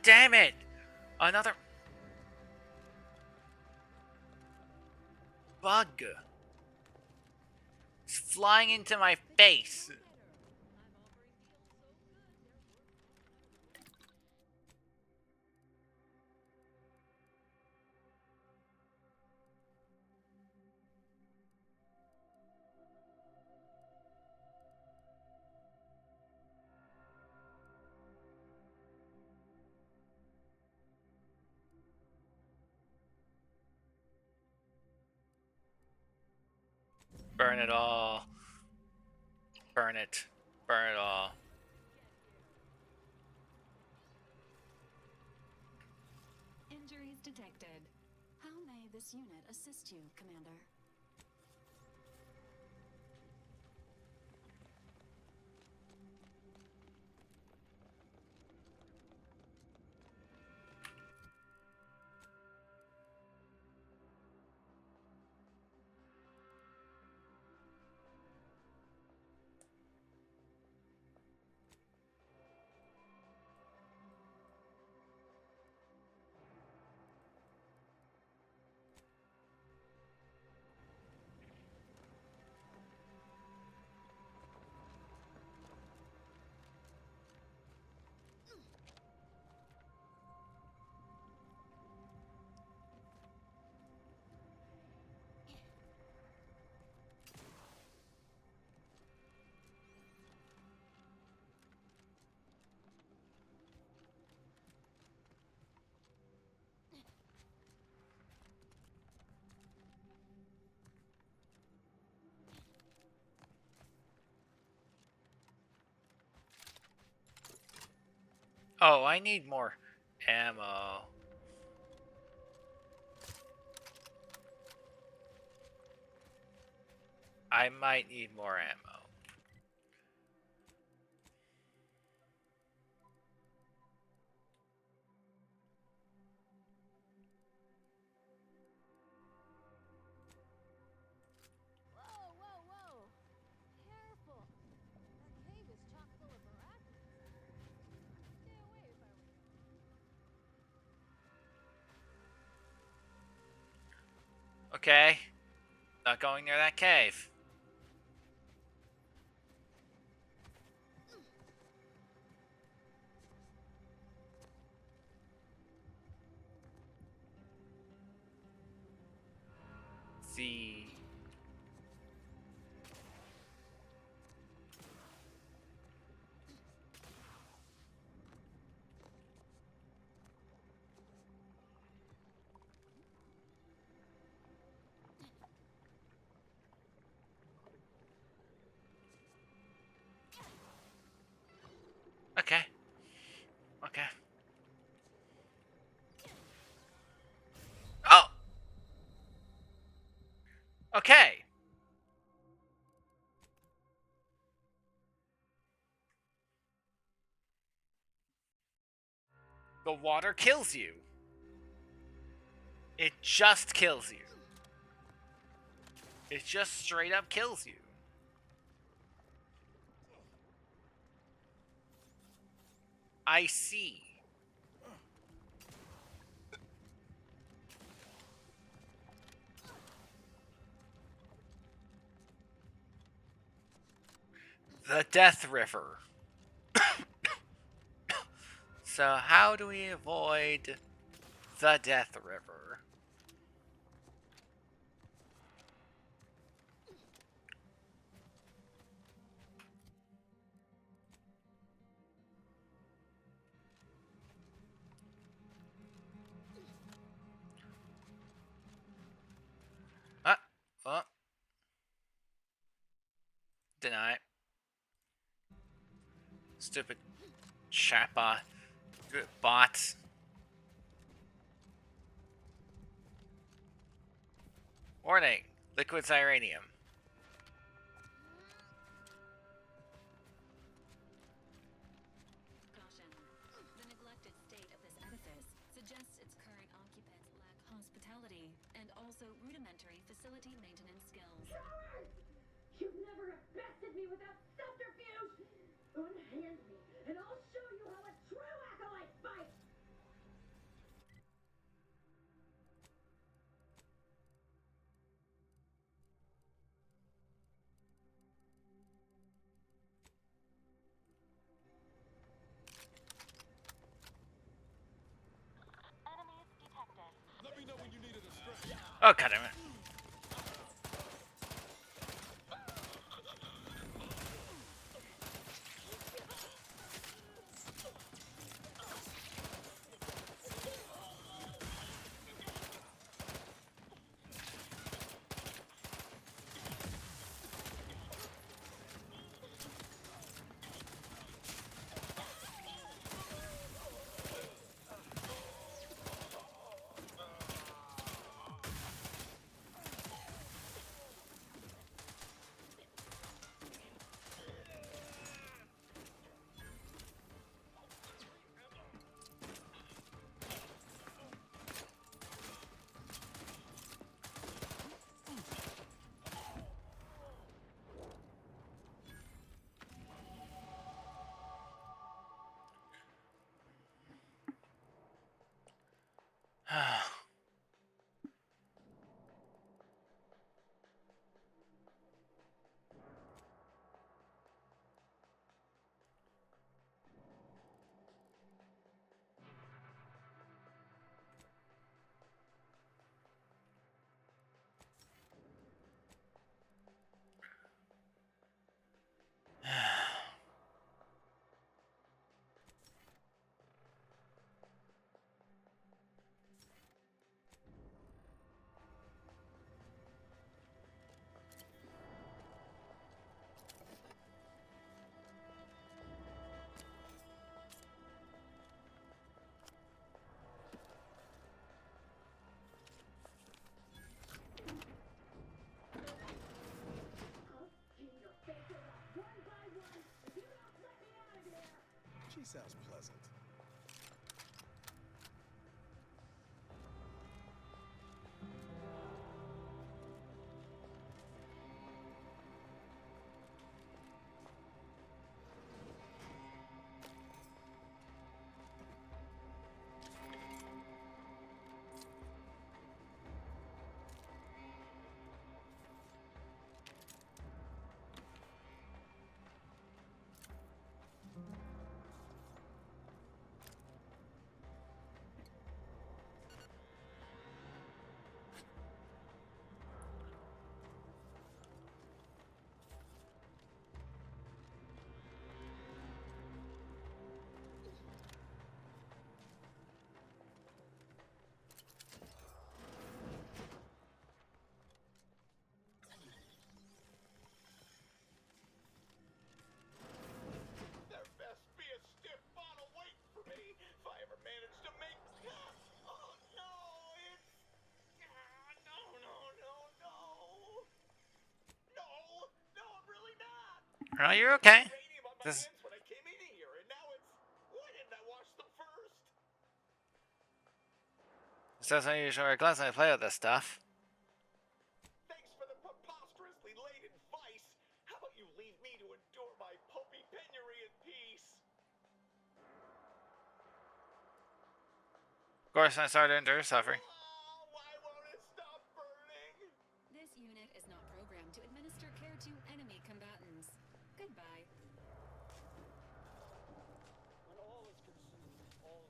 damn it! Another bug. It's flying into my face. Burn it all. Burn it. Burn it all. Injuries detected. How may this unit assist you, Commander? Oh, I need more ammo. I might need more ammo. Whoa, whoa, whoa! Careful! That cave is chock full of barracudas. Stay away if I were you. Okay. Not going near that cave. See. Okay. Okay. Oh! Okay. The water kills you. It just kills you. It just straight up kills you. I see. The Death River. So how do we avoid the Death River? Oh. Deny. Stupid chatbot. Bots. Warning. Liquid Ziranium. Caution. The neglected state of this edifice suggests its current occupants lack hospitality and also rudimentary facility maintenance skills. You've never bested me without subterfuge! Unhand me, and I'll show you how a true acolyte fights! Oh, God damn it. She sounds pleasant. There best be a stiff bottle waiting for me if I ever manage to make. Oh no, it's. No, no, no, no. No, no, I'm really not. Oh, you're okay. This. When I came in here, and now it's. Why didn't I wash them first? This doesn't usually wear gloves when I play with this stuff. Thanks for the preposterously late advice. How about you leave me to endure my pulpy penury in peace? Of course, I started to endure suffering. Why won't it stop burning? This unit is not programmed to administer care to enemy combatants. Goodbye. When all is consumed, all.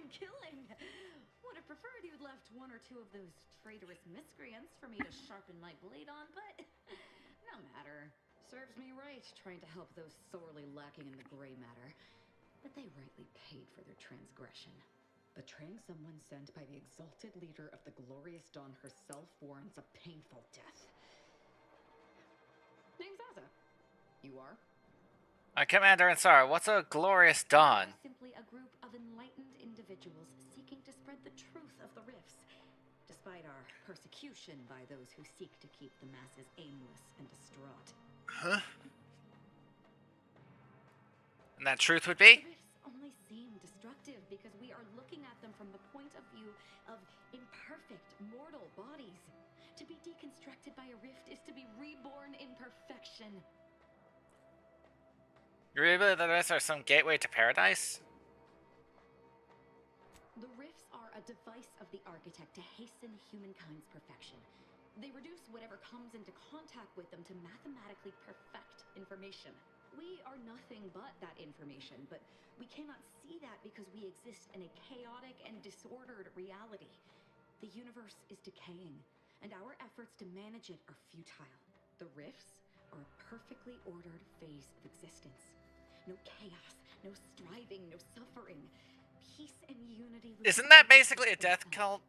Killing! Would have preferred you'd left one or two of those traitorous miscreants for me to sharpen my blade on, but no matter. Serves me right, trying to help those sorely lacking in the gray matter. But they rightly paid for their transgression. Betraying someone sent by the exalted leader of the glorious dawn herself warrants a painful death. Name's Asa. You are? Commander Ensara, what's a glorious dawn? Simply a group of enlightened individuals seeking to spread the truth of the rifts, despite our persecution by those who seek to keep the masses aimless and distraught. Huh? And that truth would be? The rifts only seem destructive because we are looking at them from the point of view of imperfect, mortal bodies. To be deconstructed by a rift is to be reborn in perfection. You really believe that the rifts are some gateway to paradise? The rifts are a device of the architect to hasten humankind's perfection. They reduce whatever comes into contact with them to mathematically perfect information. We are nothing but that information, but we cannot see that because we exist in a chaotic and disordered reality. The universe is decaying, and our efforts to manage it are futile. The rifts are a perfectly ordered phase of existence. No chaos, no striving, no suffering. Peace and unity. Isn't that basically a death cult?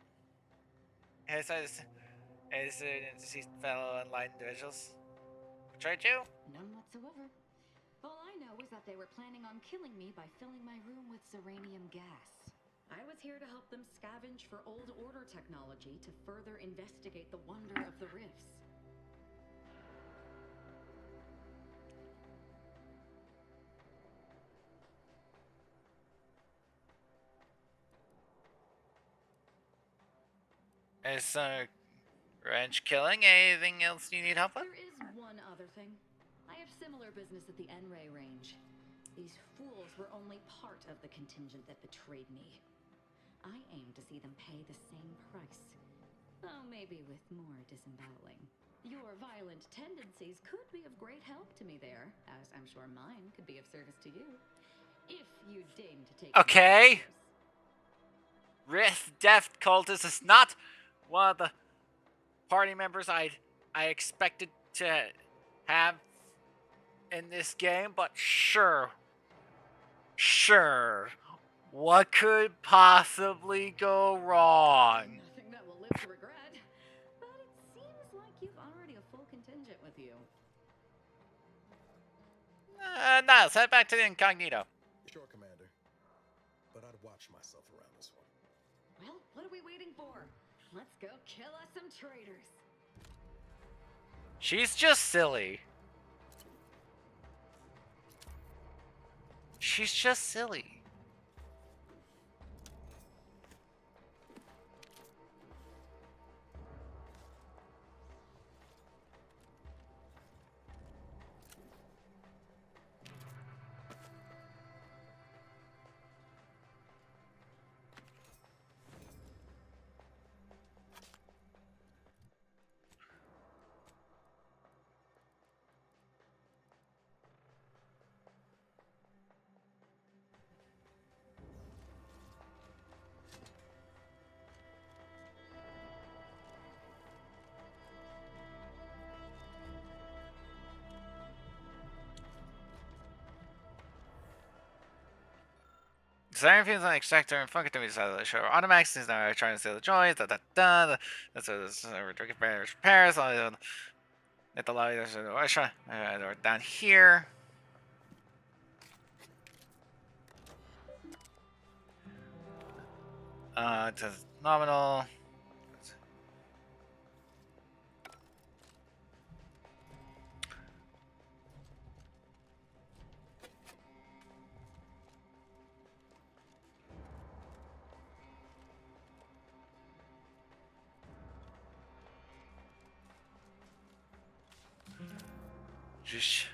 As deceased fellow enlightened individuals betrayed you? None whatsoever. All I know is that they were planning on killing me by filling my room with uranium gas. I was here to help them scavenge for old order technology to further investigate the wonder of the rifts. Is revenge killing anything else you need help with? There is one other thing. I have similar business at the N-Ray range. These fools were only part of the contingent that betrayed me. I aim to see them pay the same price, though maybe with more disemboweling. Your violent tendencies could be of great help to me there, as I'm sure mine could be of service to you, if you deign to take. Okay. Rift Death Cultist is not one of the party members I expected to have in this game, but sure. Sure. What could possibly go wrong? Nothing that will live to regret. But it seems like you've already a full contingent with you. Niles, head back to the incognito. Sure, Commander. But I'd watch myself around this one. Well, what are we waiting for? Let's go kill us some traitors. She's just silly. She's just silly. Siren feels like extractor and fuck it to me decided to show automatics is now trying to steal the joys, that's what this repairs, at the lobby there's a restaurant down here. It says nominal. Just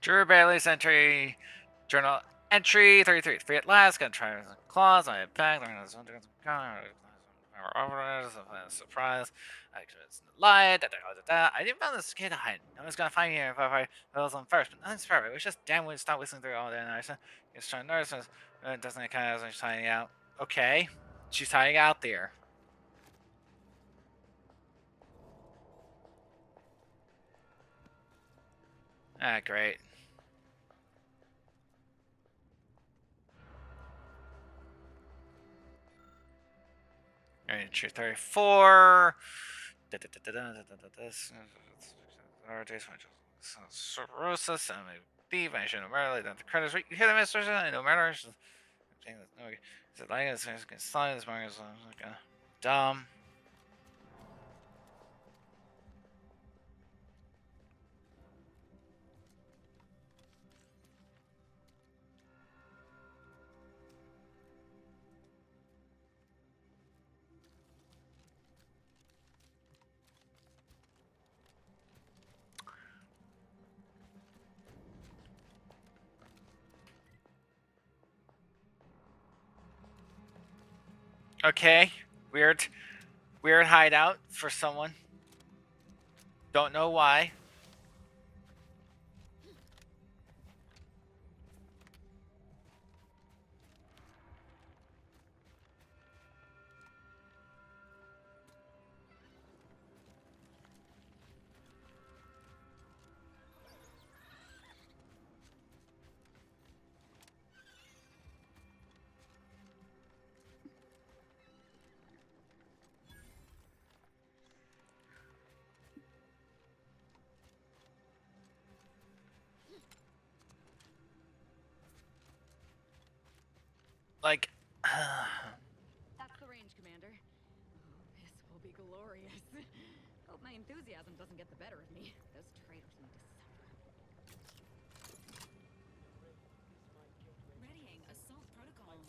Drew Bailey's entry, journal entry 33. Free at last. Gonna try claws. I back. Surprise. It's light. I didn't find this kid hiding. No one's gonna find you if I was on first, but nothing's perfect. It was just damn weird to stop whistling through all day. And I was trying to notice. It doesn't kind of she's hiding out. Okay, she's hiding out there. Ah, great. Entry 34. Cirrhosis, I'm a thief, I should know murder, then the credits. You hear the message? I know murder. Is it like it's going to slide this morning? Dumb. Okay, weird hideout for someone. Don't know why. Like, That's the range, Commander. Oh, this will be glorious. Hope my enthusiasm doesn't get the better of me. Those traitors need to suffer. Readying assault protocols.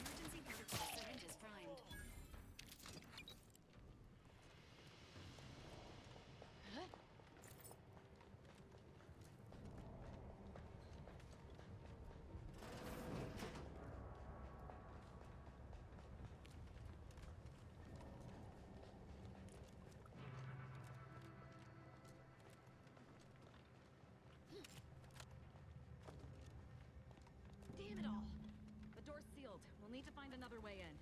Emergency protocol syringes primed. Damn it all! The door's sealed. We'll need to find another way in.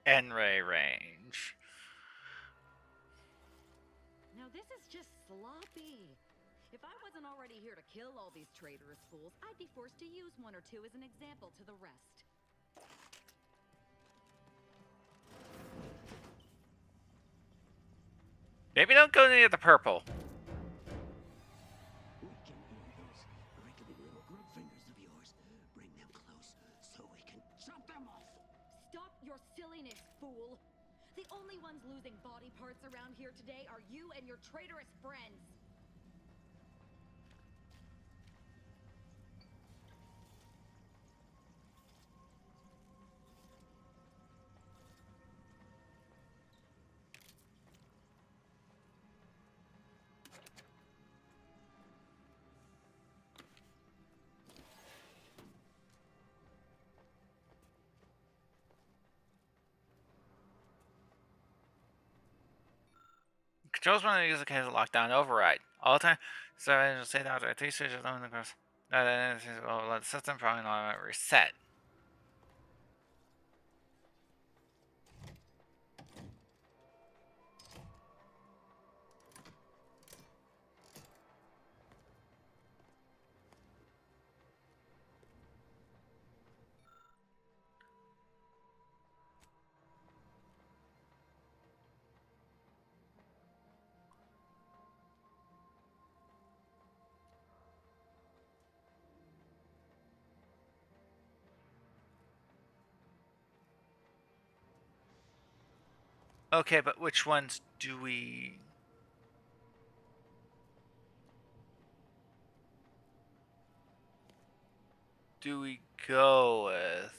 N-ray range. Now this is just sloppy. If I wasn't already here to kill all these traitorous fools, I'd be forced to use one or two as an example to the rest. Maybe don't go near the purple. We can hear those wriggly little grub fingers of yours. Bring them close so we can chop them off. Stop your silliness, fool! The only ones losing body parts around here today are you and your traitorous friends. Controls when I use the case of lockdown override. All the time. So I just say that I think just on the course. Let the system probably not reset. Okay, but which ones do we... go with?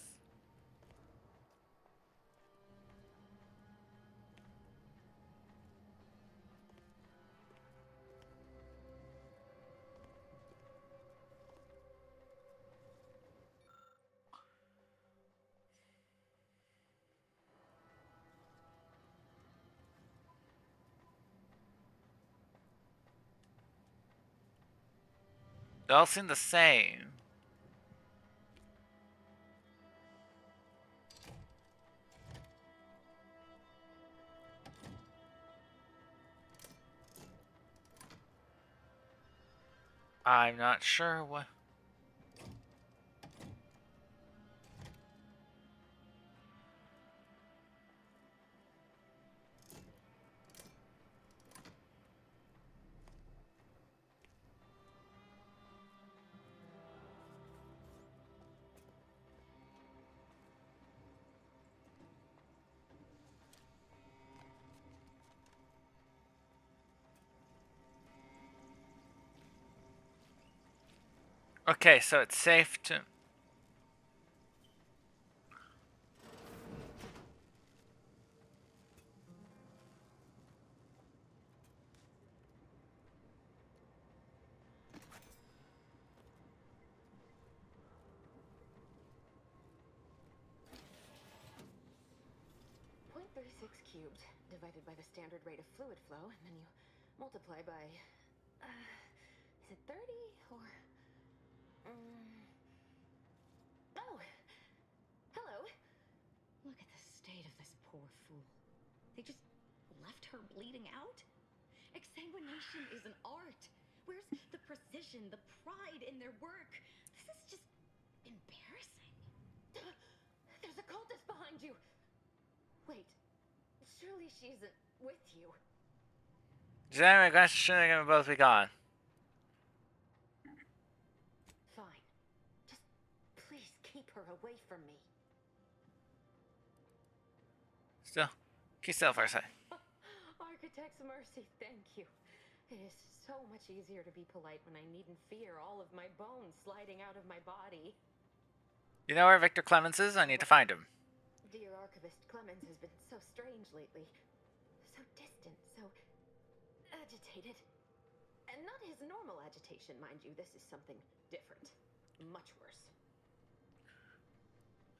They all seem the same. I'm not sure what... Okay, so it's safe to... cubed divided by the standard rate of fluid flow, and then you multiply by... is it 30 or... Oh! Hello! Look at the state of this poor fool. They just left her bleeding out? Exsanguination is an art. Where's the precision, the pride in their work? This is just embarrassing. There's a cultist behind you! Wait, surely she isn't with you. Anyway, guys, shouldn't gonna both be gone. Fine. Just please keep her away from me. Still, keep still for a sec. Architect's mercy, thank you. It is so much easier to be polite when I needn't fear all of my bones sliding out of my body. You know where Victor Clemens is? I need to find him. Dear Archivist Clemens has been so strange lately. So distant, so agitated. And not his normal agitation, mind you. This is something different. Much worse.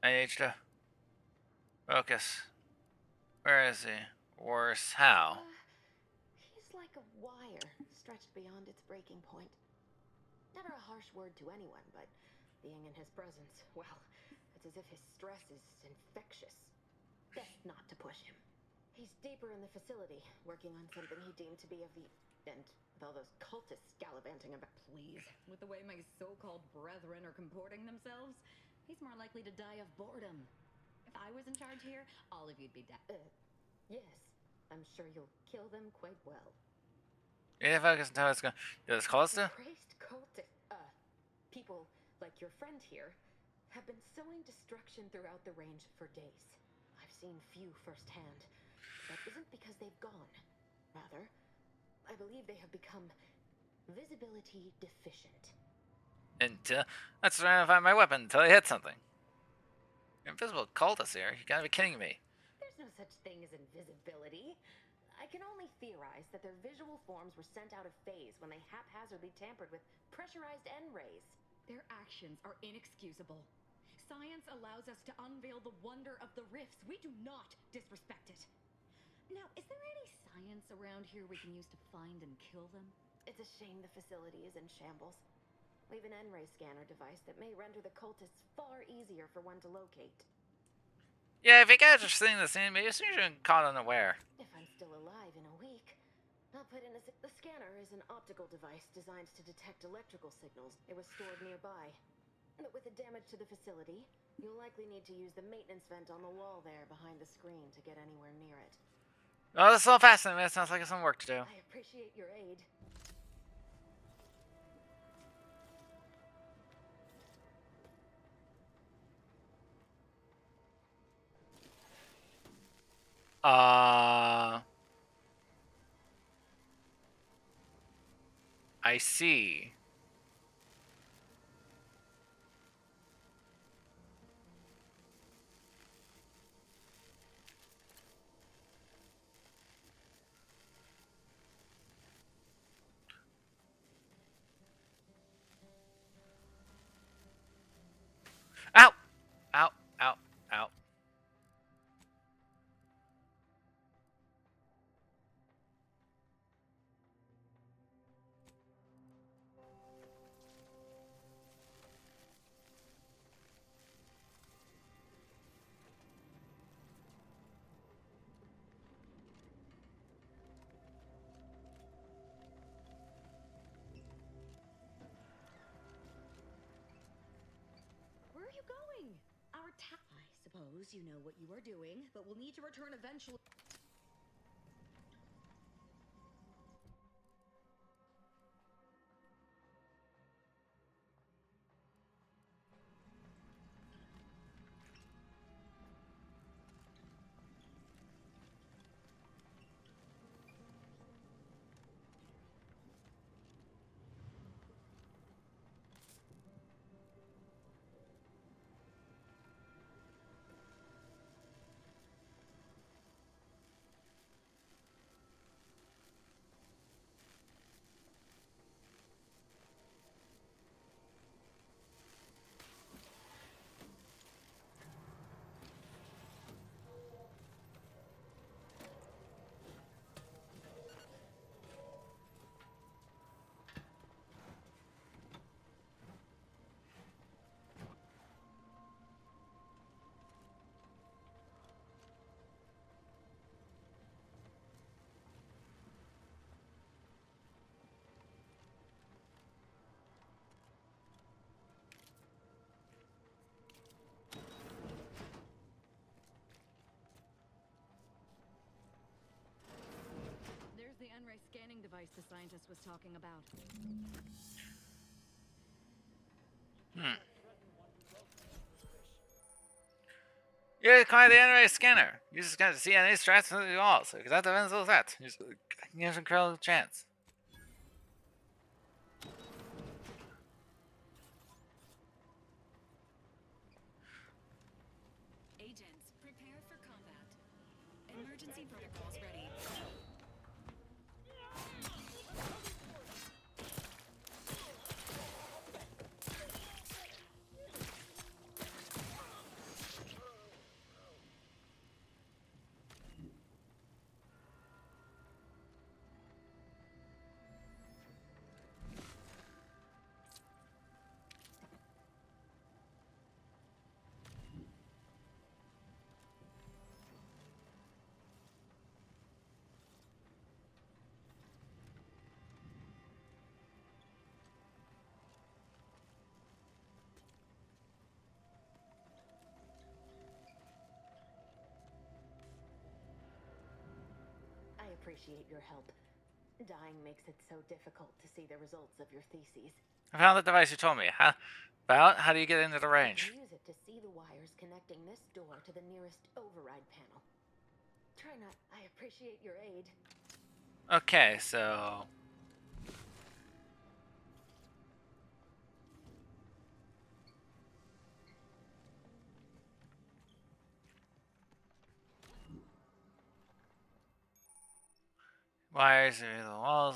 I need to focus. Where is he? Worse, how? He's like a wire, stretched beyond its breaking point. Never a harsh word to anyone, but being in his presence, well, it's as if his stress is infectious. Best not to push him. He's deeper in the facility, working on something he deemed to be of the... and with all those cultists gallivanting about... Please, with the way my so-called brethren are comporting themselves, he's more likely to die of boredom. If I was in charge here, all of you'd be dead. Yes. I'm sure you'll kill them quite well. You need to focus until it's going. Do this close to? Praised people like your friend here have been sowing destruction throughout the range for days. I've seen few firsthand. That isn't because they've gone. Rather, I believe they have become visibility deficient. Until let's try to find my weapon until I hit something. Invisible cultists here? You gotta be kidding me. There's no such thing as invisibility. I can only theorize that their visual forms were sent out of phase when they haphazardly tampered with pressurized N-rays. Their actions are inexcusable. Science allows us to unveil the wonder of the rifts. We do not disrespect it. Now, is there any science around here we can use to find and kill them? It's a shame the facility is in shambles. We've an N-ray scanner device that may render the cultists far easier for one to locate. Yeah, if you guys are seeing this anime, as soon as you're caught unaware. If I'm still alive in a week, I'll put in the scanner is an optical device designed to detect electrical signals. It was stored nearby. But with the damage to the facility, you'll likely need to use the maintenance vent on the wall there behind the screen to get anywhere near it. Oh, this is all fascinating. It sounds like it's some work to do. I appreciate your aid. I see. Ow! Ow! Ow! Ow! Where are you going? Our I suppose you know what you are doing, but we'll need to return eventually. There's the N-ray scanning device the scientist was talking about. Yeah, call the N-ray scanner. Use the scanner to see any strats in the walls. Because that depends on that. Here's a critical chance. Agents, prepare for combat. Emergency protocols ready. I appreciate your help. Dying makes it so difficult to see the results of your theses. I found the device you told me. How do you get into the I range? can use it to see the wires connecting this door to the nearest override panel. Try not. I appreciate your aid. Okay, so... wires through the walls.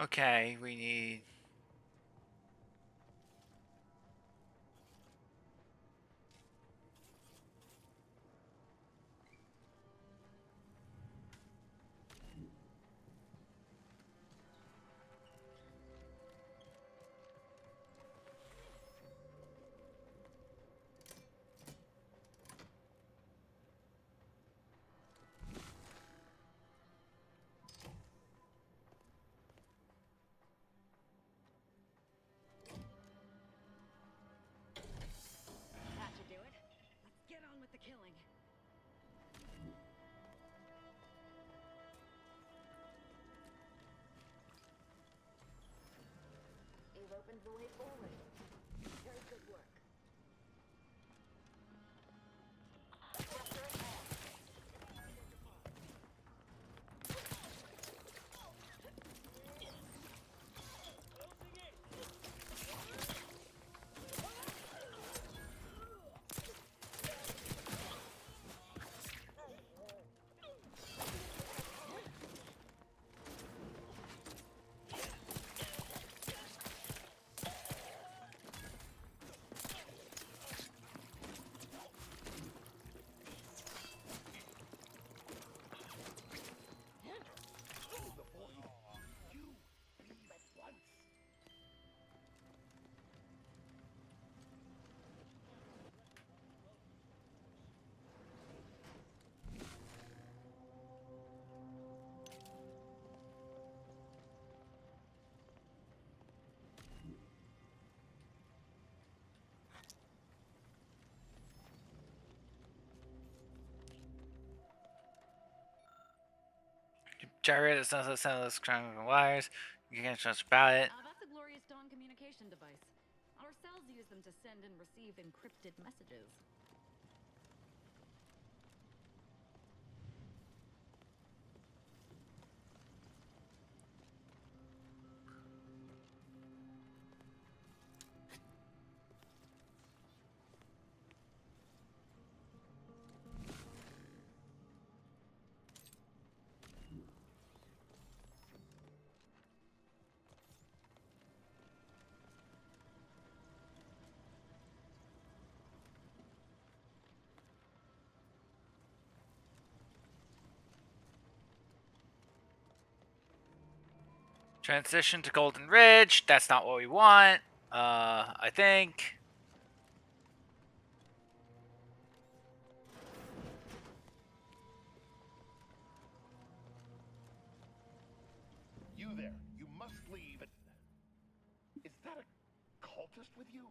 Okay, we need... happens the way forward. Very good work. Gyrate is not the sound of this crown wires. You can't trust about it. That's a glorious dawn communication device. Our cells use them to send and receive encrypted messages. Transition to Golden Ridge. That's not what we want. I think. You there. You must leave. Is that a cultist with you?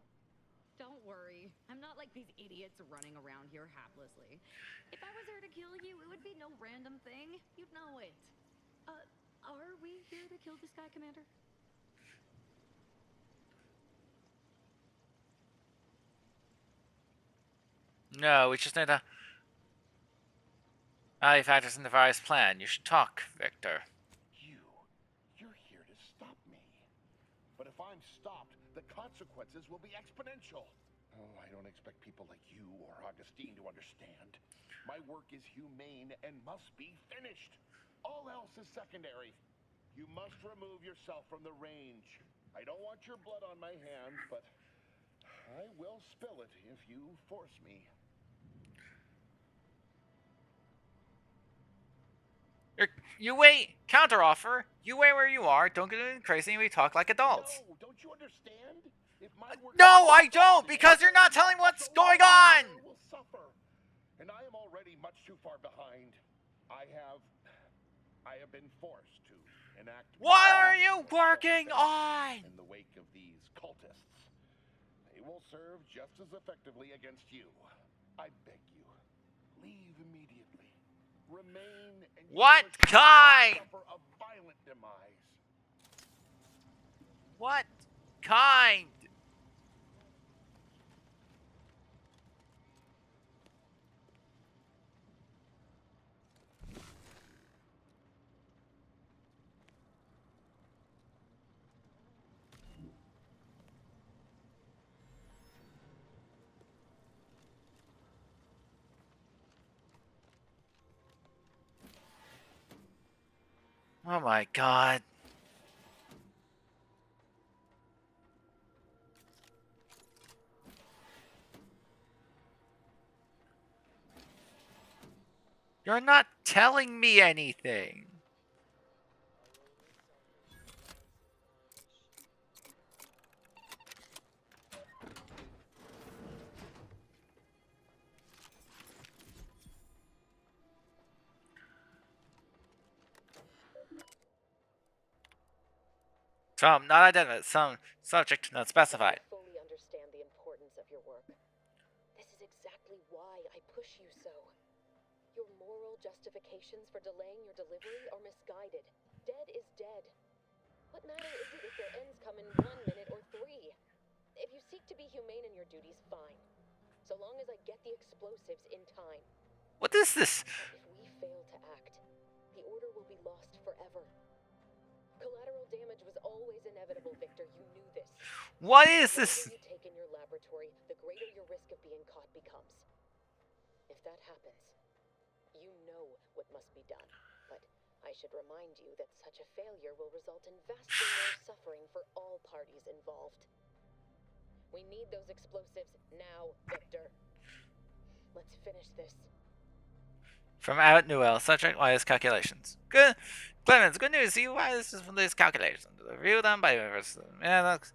Don't worry. I'm not like these idiots running around here haplessly. If I was here to kill you, it would be no random thing. You'd know it. Are we here to kill this guy, Commander? No, we just need to. He factors in the various plan. You should talk, Victor. You're here to stop me. But if I'm stopped, the consequences will be exponential. Oh, I don't expect people like you or Augustine to understand. My work is humane and must be finished. All else is secondary. You must remove yourself from the range. I don't want your blood on my hands, but I will spill it if you force me. You wait. Counteroffer. You wait where you are. Don't get crazy. We talk like adults. No, don't you understand? If my work No, I don't, because you're not telling what's going on. Will suffer, and I am already much too far behind. I have been forced to enact. What are you working on? In the wake of these cultists, they will serve just as effectively against you. I beg you, leave immediately. Remain and What kind? Suffer a violent demise. What kind? Oh my god. You're not telling me anything. Some not identified, some subject not specified. I fully understand the importance of your work. This is exactly why I push you so. Your moral justifications for delaying your delivery are misguided. Dead is dead. What matter is it if their ends come in 1 minute or 3? If you seek to be humane in your duties, fine. So long as I get the explosives in time. What is this? But if we fail to act, the order will be lost forever. Collateral damage was always inevitable, Victor. You knew this. What is this? The longer you take in your laboratory, the greater your risk of being caught becomes. If that happens, you know what must be done. But I should remind you that such a failure will result in vastly more suffering for all parties involved. We need those explosives now, Victor. Let's finish this. From Abbott Newell, subject wireless calculations. Good, Clemens. Good news. See wireless from these calculations. The review done by University. Yeah, that's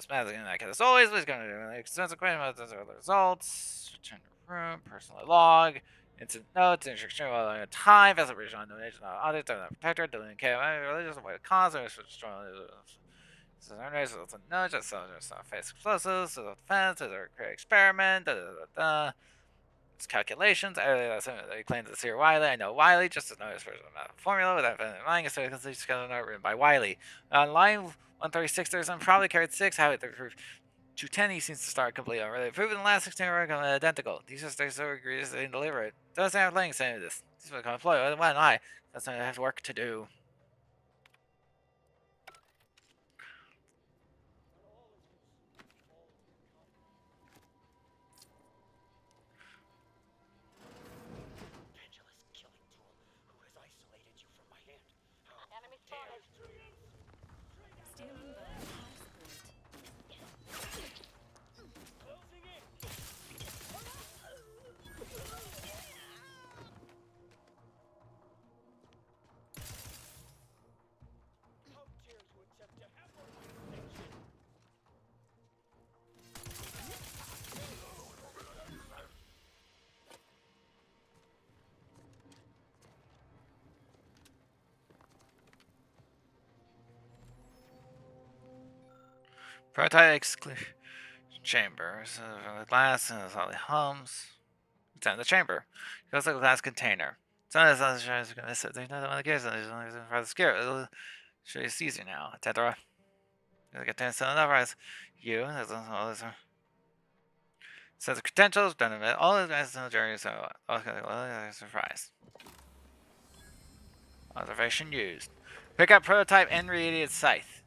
like as always. We're going to do an extensive question about the results. Return to room. Personal log. Instant notes. Instruction while time. Vessel original donation. Audit. Protector. Deleting care. Religious avoid cause. So no, just face explosives. So defense. Or create experiment. It's calculations. They claim to see Wiley. I know Wiley just to know his version of the formula without lying. So it's just got a note written by Wiley. On line 136, there's some probably carried 6. How it proved 210. He seems to start completely unrelated. Proven the last 16 are identical. These just are so egregious they didn't deliver it. Doesn't have Lang saying this. This is what employee. Why not I? That's not I have work to do. Enemy spotted. Standing by. Closing in. How dare you attempt to hamper my protection? Prototype exclusion chamber. So the glass and all the hums. It's in the chamber. It goes like a glass container. Some of the shows are going to miss it. There's nothing on the gears, and there's only for the scare. It'll show you easier now, etc. You get 10 enough rise. You, there's all this. So the credentials, done a bit. All the guys in the jury, so okay, well, surprise. Observation used. Pick up prototype and radiated scythe.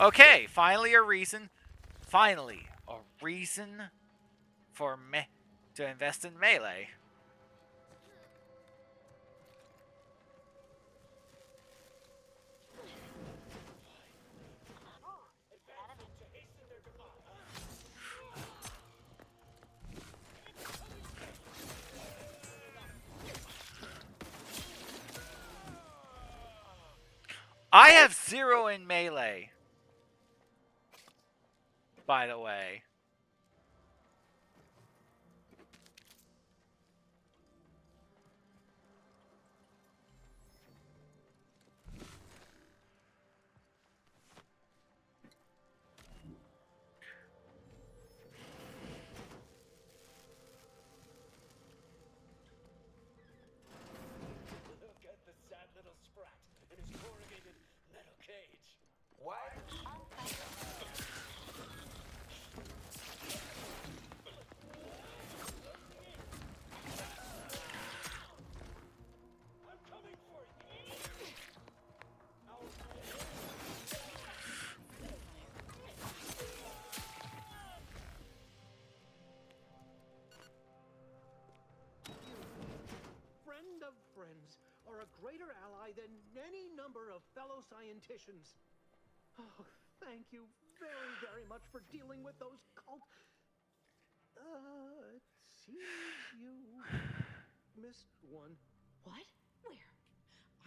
Okay, finally a reason. Finally, a reason for me to invest in melee. I have 0 in melee. By the way. Look at the sad little sprat in his corrugated metal cage. What? I'm coming for you. Friend of friends are a greater ally than any number of fellow scienticians. Oh, thank you very, very much for dealing with those cult. It seems you missed one. What? Where?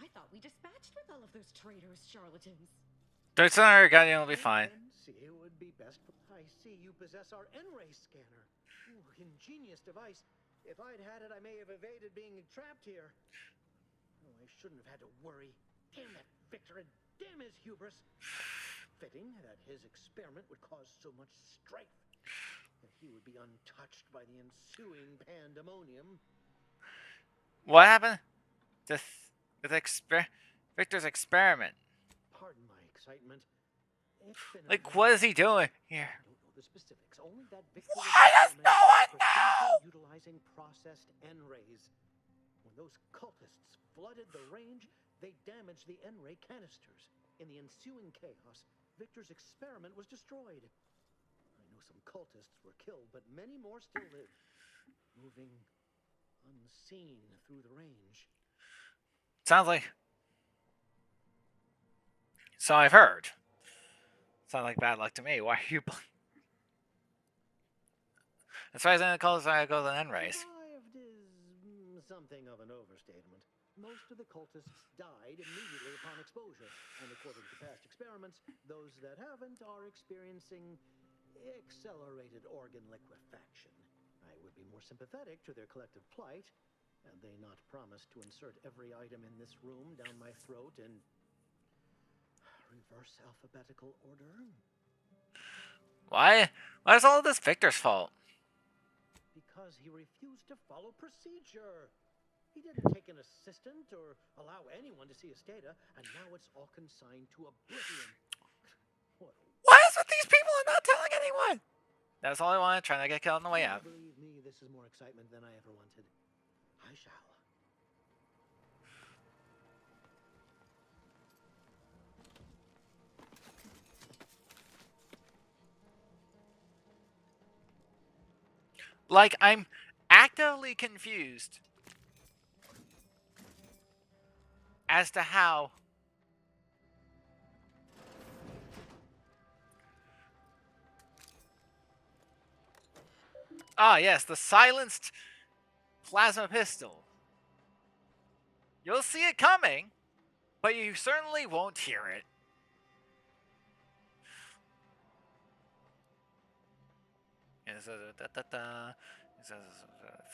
I thought we dispatched with all of those traitors, charlatans. Don't worry, Guardian will be fine. See, it would be best. I see you possess our N-ray scanner. Ooh, ingenious device. If I'd had it, I may have evaded being trapped here. Oh, I shouldn't have had to worry. Damn that Victor and damn his hubris. Fitting that his experiment would cause so much strife. That he would be untouched by the ensuing pandemonium. What happened? Victor's experiment. excitement. It's been Like, what is he doing here? I don't know the specifics. Only that Victor Why does no one know? utilizing processed N-rays. When those cultists flooded the range, they damaged the N-ray canisters. In the ensuing chaos, Victor's experiment was destroyed. I know some cultists were killed, but many more still live, moving unseen through the range. Sounds like. So I've heard. Sounds like bad luck to me. Why are you? As far as I know, I go to the N-rays. Survived is something of an overstatement. Most of the cultists died immediately upon exposure, and according to past experiments, those that haven't are experiencing accelerated organ liquefaction. I would be more sympathetic to their collective plight, had they not promised to insert every item in this room down my throat in reverse alphabetical order. Why? Why is all of this Victor's fault? Because he refused to follow procedure. He didn't take an assistant or allow anyone to see his data, and now it's all consigned to oblivion. What is with these people and not telling anyone? That's all I wanted, trying to get killed on the way out. Believe me, this is more excitement than I ever wanted. I shall. Like, I'm actively confused as to how yes, the silenced plasma pistol. You'll see it coming, but you certainly won't hear it.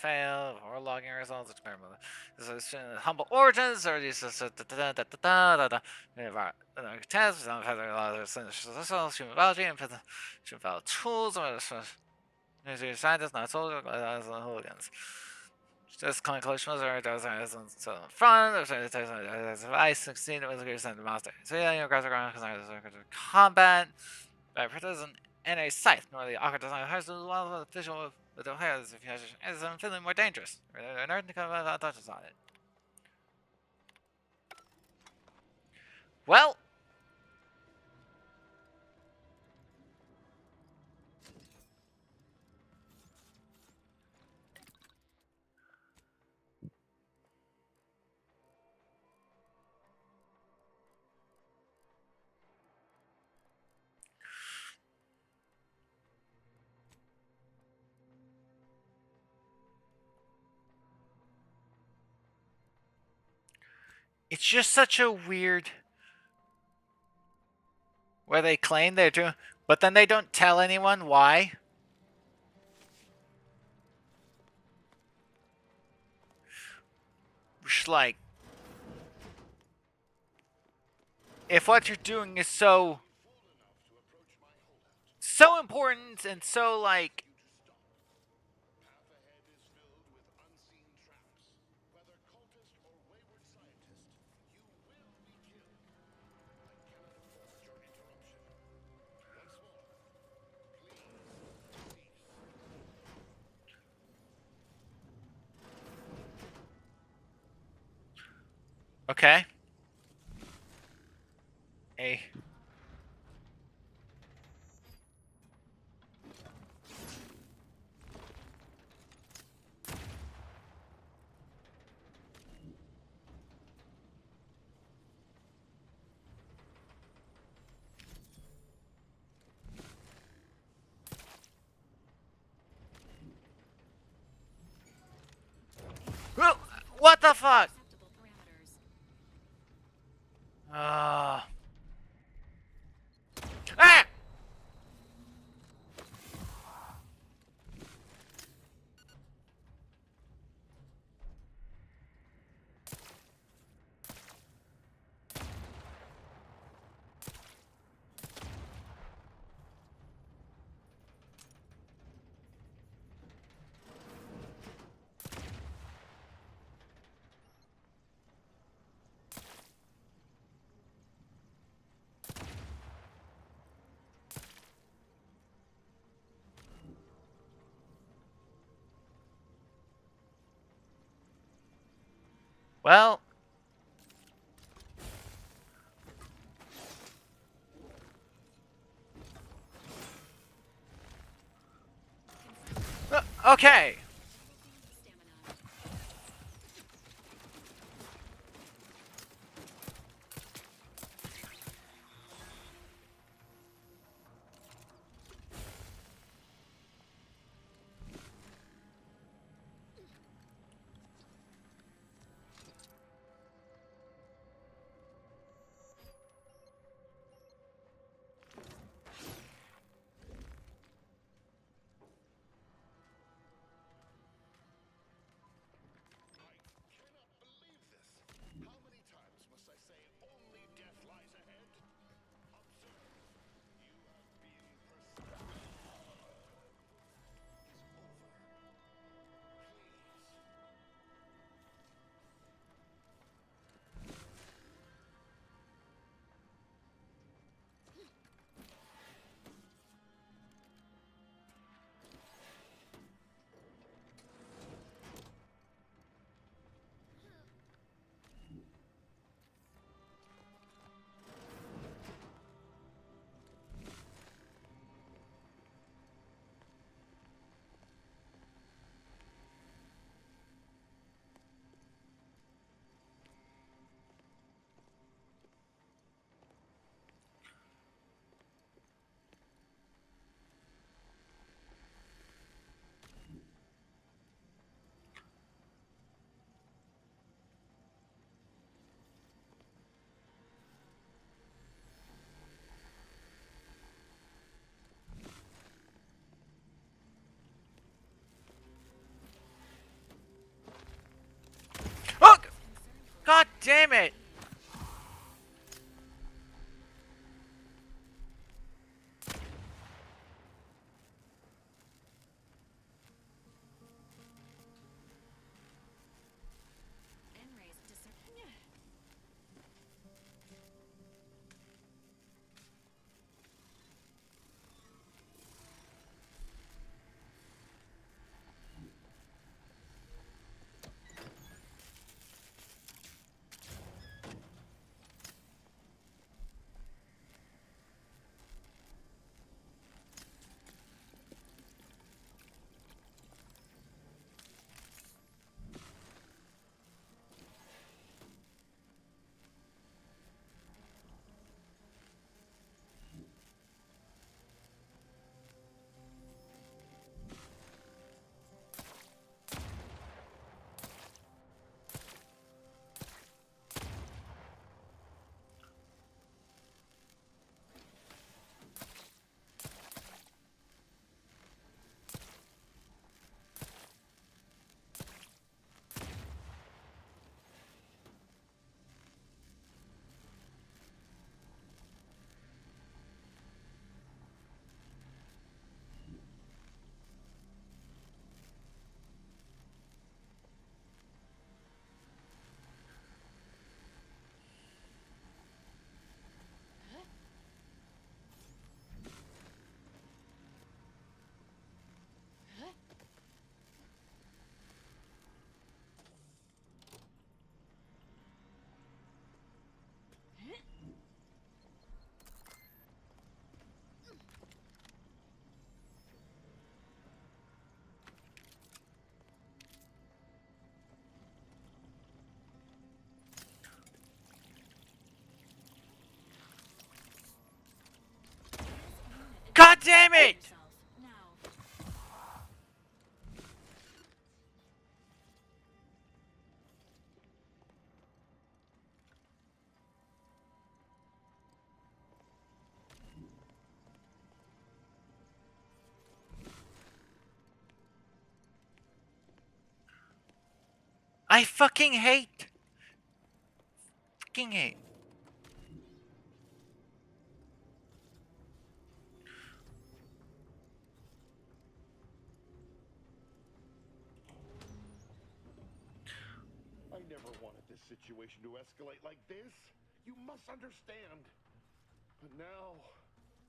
Fail or logging results. Experiment. This is humble origins, or these tests. Human biology and human value tools. Scientists, not soldiers, hooligans. Just collection was so front. Ice succeeded with the master. So yeah, you know, combat. Practice and a scythe, nor the awkward design has to do well with visual with the hairs if you as I'm feeling more dangerous. An art to come out touches on it. Well, it's just such a weird where they claim they're doing, but then they don't tell anyone why. Just like, if what you're doing is so important and so like okay. A what the fuck? Ah! Well. Okay. How many times must I say only death lies ahead? Observe. You have been Oh! God damn it! God damn it! I fucking hate. Fucking hate. I never wanted this situation to escalate like this. You must understand. But now,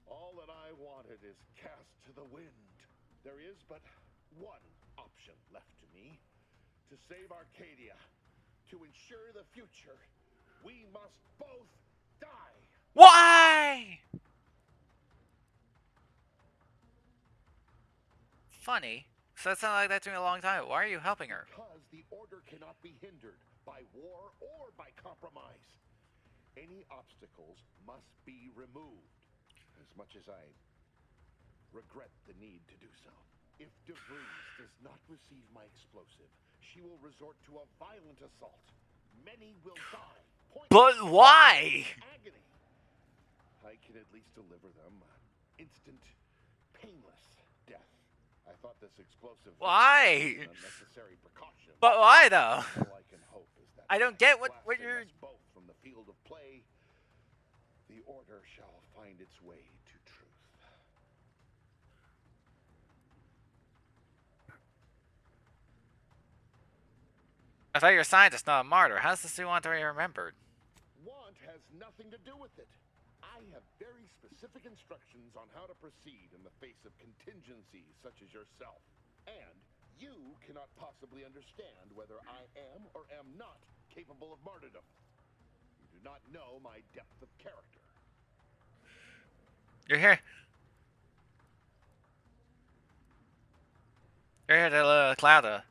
all that I wanted is cast to the wind. There is but one option left to me. To save Arcadia. To ensure the future, we must both die. Why? Funny. So that sounded like that to me a long time. Why are you helping her? Because the order cannot be hindered by war or by compromise. Any obstacles must be removed. As much as I regret the need to do so. If DeVries does not receive my explosive, she will resort to a violent assault. Many will die. But why? Agony. I can at least deliver them instant, painless death. I thought this explosive Why? was an unnecessary precaution. But why though? All I can hope is that I don't get what blasting you're. us both from the field of play, the order shall find its way to truth. I thought you were a scientist, not a martyr. How does this want to be remembered? Want has nothing to do with it. I have very specific instructions on how to proceed in the face of contingencies such as yourself. And you cannot possibly understand whether I am or am not capable of martyrdom. You do not know my depth of character. You're here. You're here to cloud of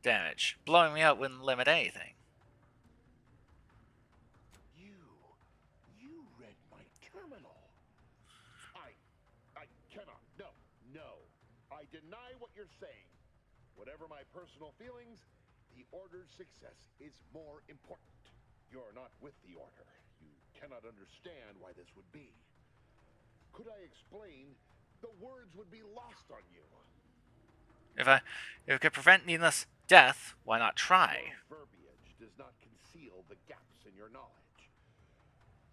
damage. Blowing me up wouldn't limit anything. You read my terminal. I cannot. No. I deny what you're saying. Whatever my personal feelings, the Order's success is more important. You're not with the Order. You cannot understand why this would be. Could I explain, the words would be lost on you. If it could prevent needless death, why not try? Your verbiage does not conceal the gaps in your knowledge.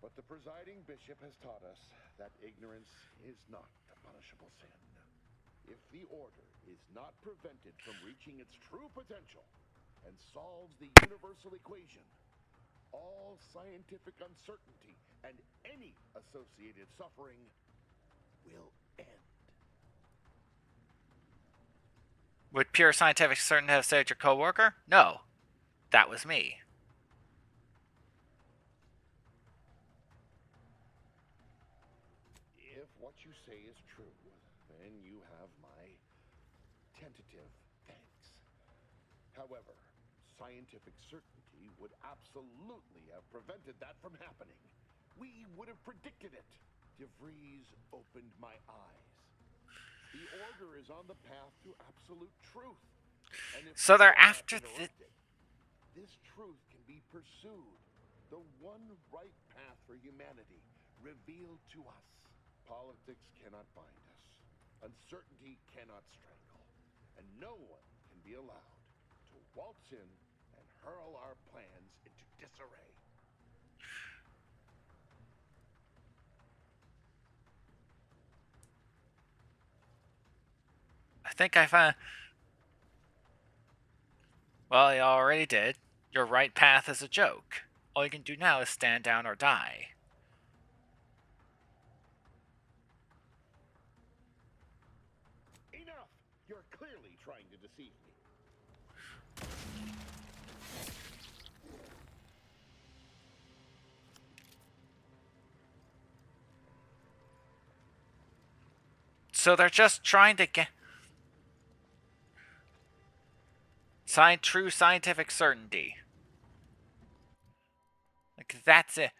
But the presiding bishop has taught us that ignorance is not a punishable sin. If the Order is not prevented from reaching its true potential and solves the universal equation, all scientific uncertainty and any associated suffering will end. Would pure scientific certainty have saved your co-worker? No. That was me. If what you say is true, then you have my tentative thanks. However, scientific certainty would absolutely have prevented that from happening. We would have predicted it. DeVries opened my eyes. The Order is on the path to absolute truth. And if So they're after this truth can be pursued. The one right path for humanity revealed to us. Politics cannot bind us. Uncertainty cannot strangle. And no one can be allowed to waltz in and hurl our plans into disarray. I think I found... Well, you already did. Your right path is a joke. All you can do now is stand down or die. Enough! You're clearly trying to deceive me. So they're just trying to get... true scientific certainty. Like, that's it.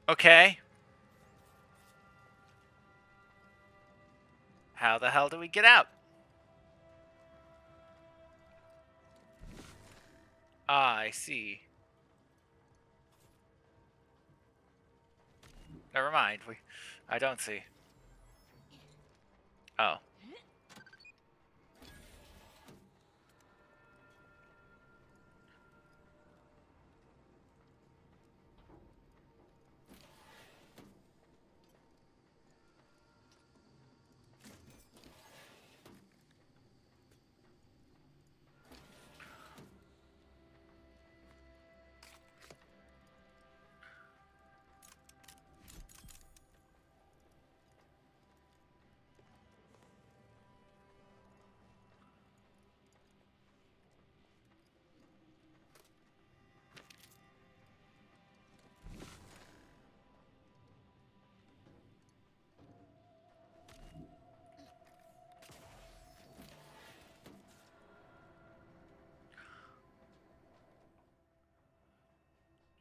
Okay. How the hell do we get out? Ah, I see. Never mind. I don't see. Oh.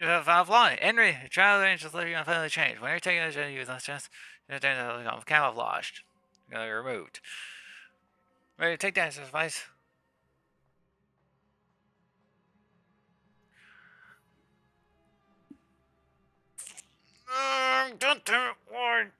You have found flaw. Henry, travel range is letting you finally change. When you're taking a journey, you use chance to become camouflaged. Removed. Ready to take that advice? Don't do it, Ward.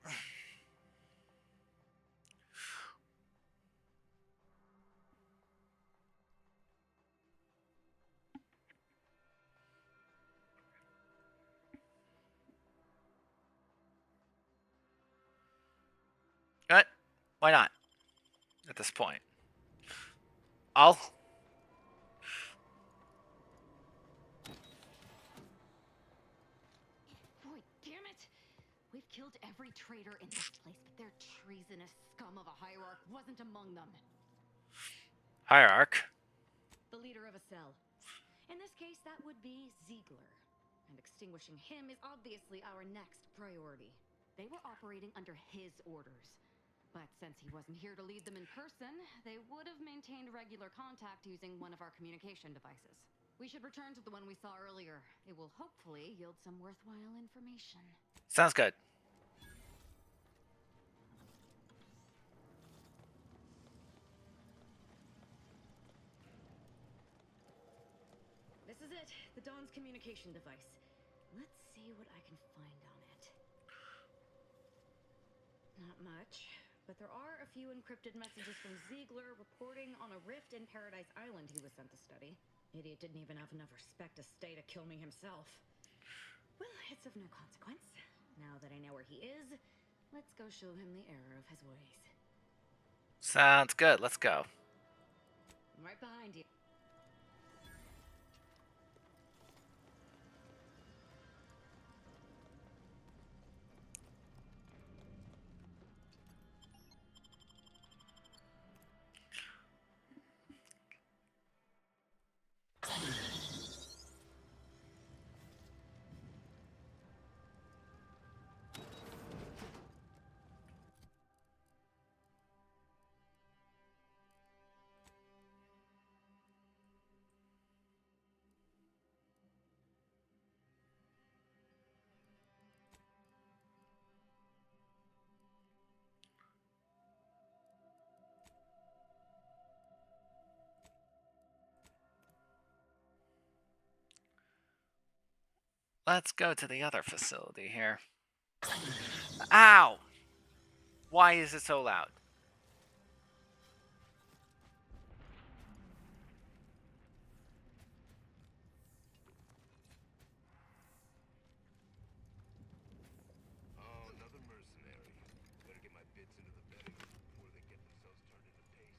What? Why not? At this point. I'll. Boy, damn it! We've killed every traitor in this place, but their treasonous scum of a hierarch wasn't among them. Hierarch. The leader of a cell. In this case, that would be Ziegler. And extinguishing him is obviously our next priority. They were operating under his orders. But since he wasn't here to lead them in person, they would have maintained regular contact using one of our communication devices. We should return to the one we saw earlier. It will hopefully yield some worthwhile information. Sounds good. This is it, the Dawn's communication device. Let's see what I can find on it. Not much, but there are a few encrypted messages from Ziegler reporting on a rift in Paradise Island he was sent to study. Idiot didn't even have enough respect to stay to kill me himself. Well, it's of no consequence. Now that I know where he is, let's go show him the error of his ways. Sounds good. Let's go. I'm right behind you. Let's go to the other facility here. Ow! Why is it so loud? Oh, another mercenary. Better get my bits into the betting before they get themselves turned into paste.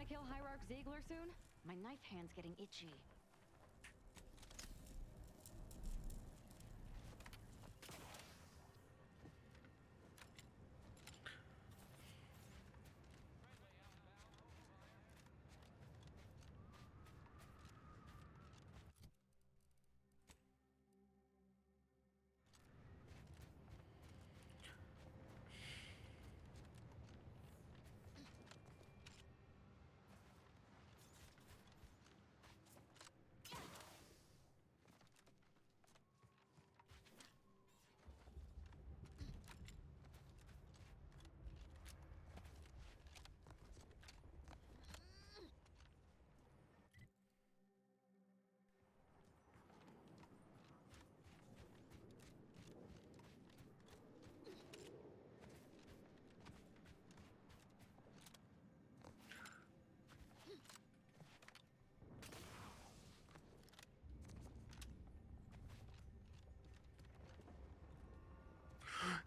to kill Hierarch Ziegler soon? My knife hand's getting itchy.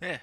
Yeah.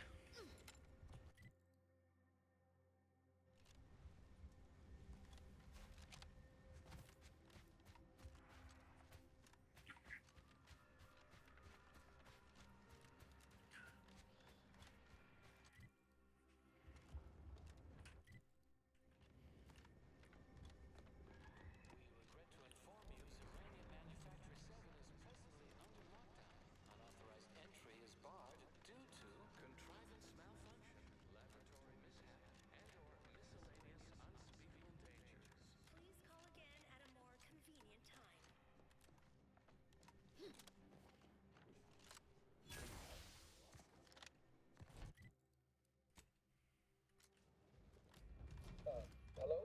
Hello?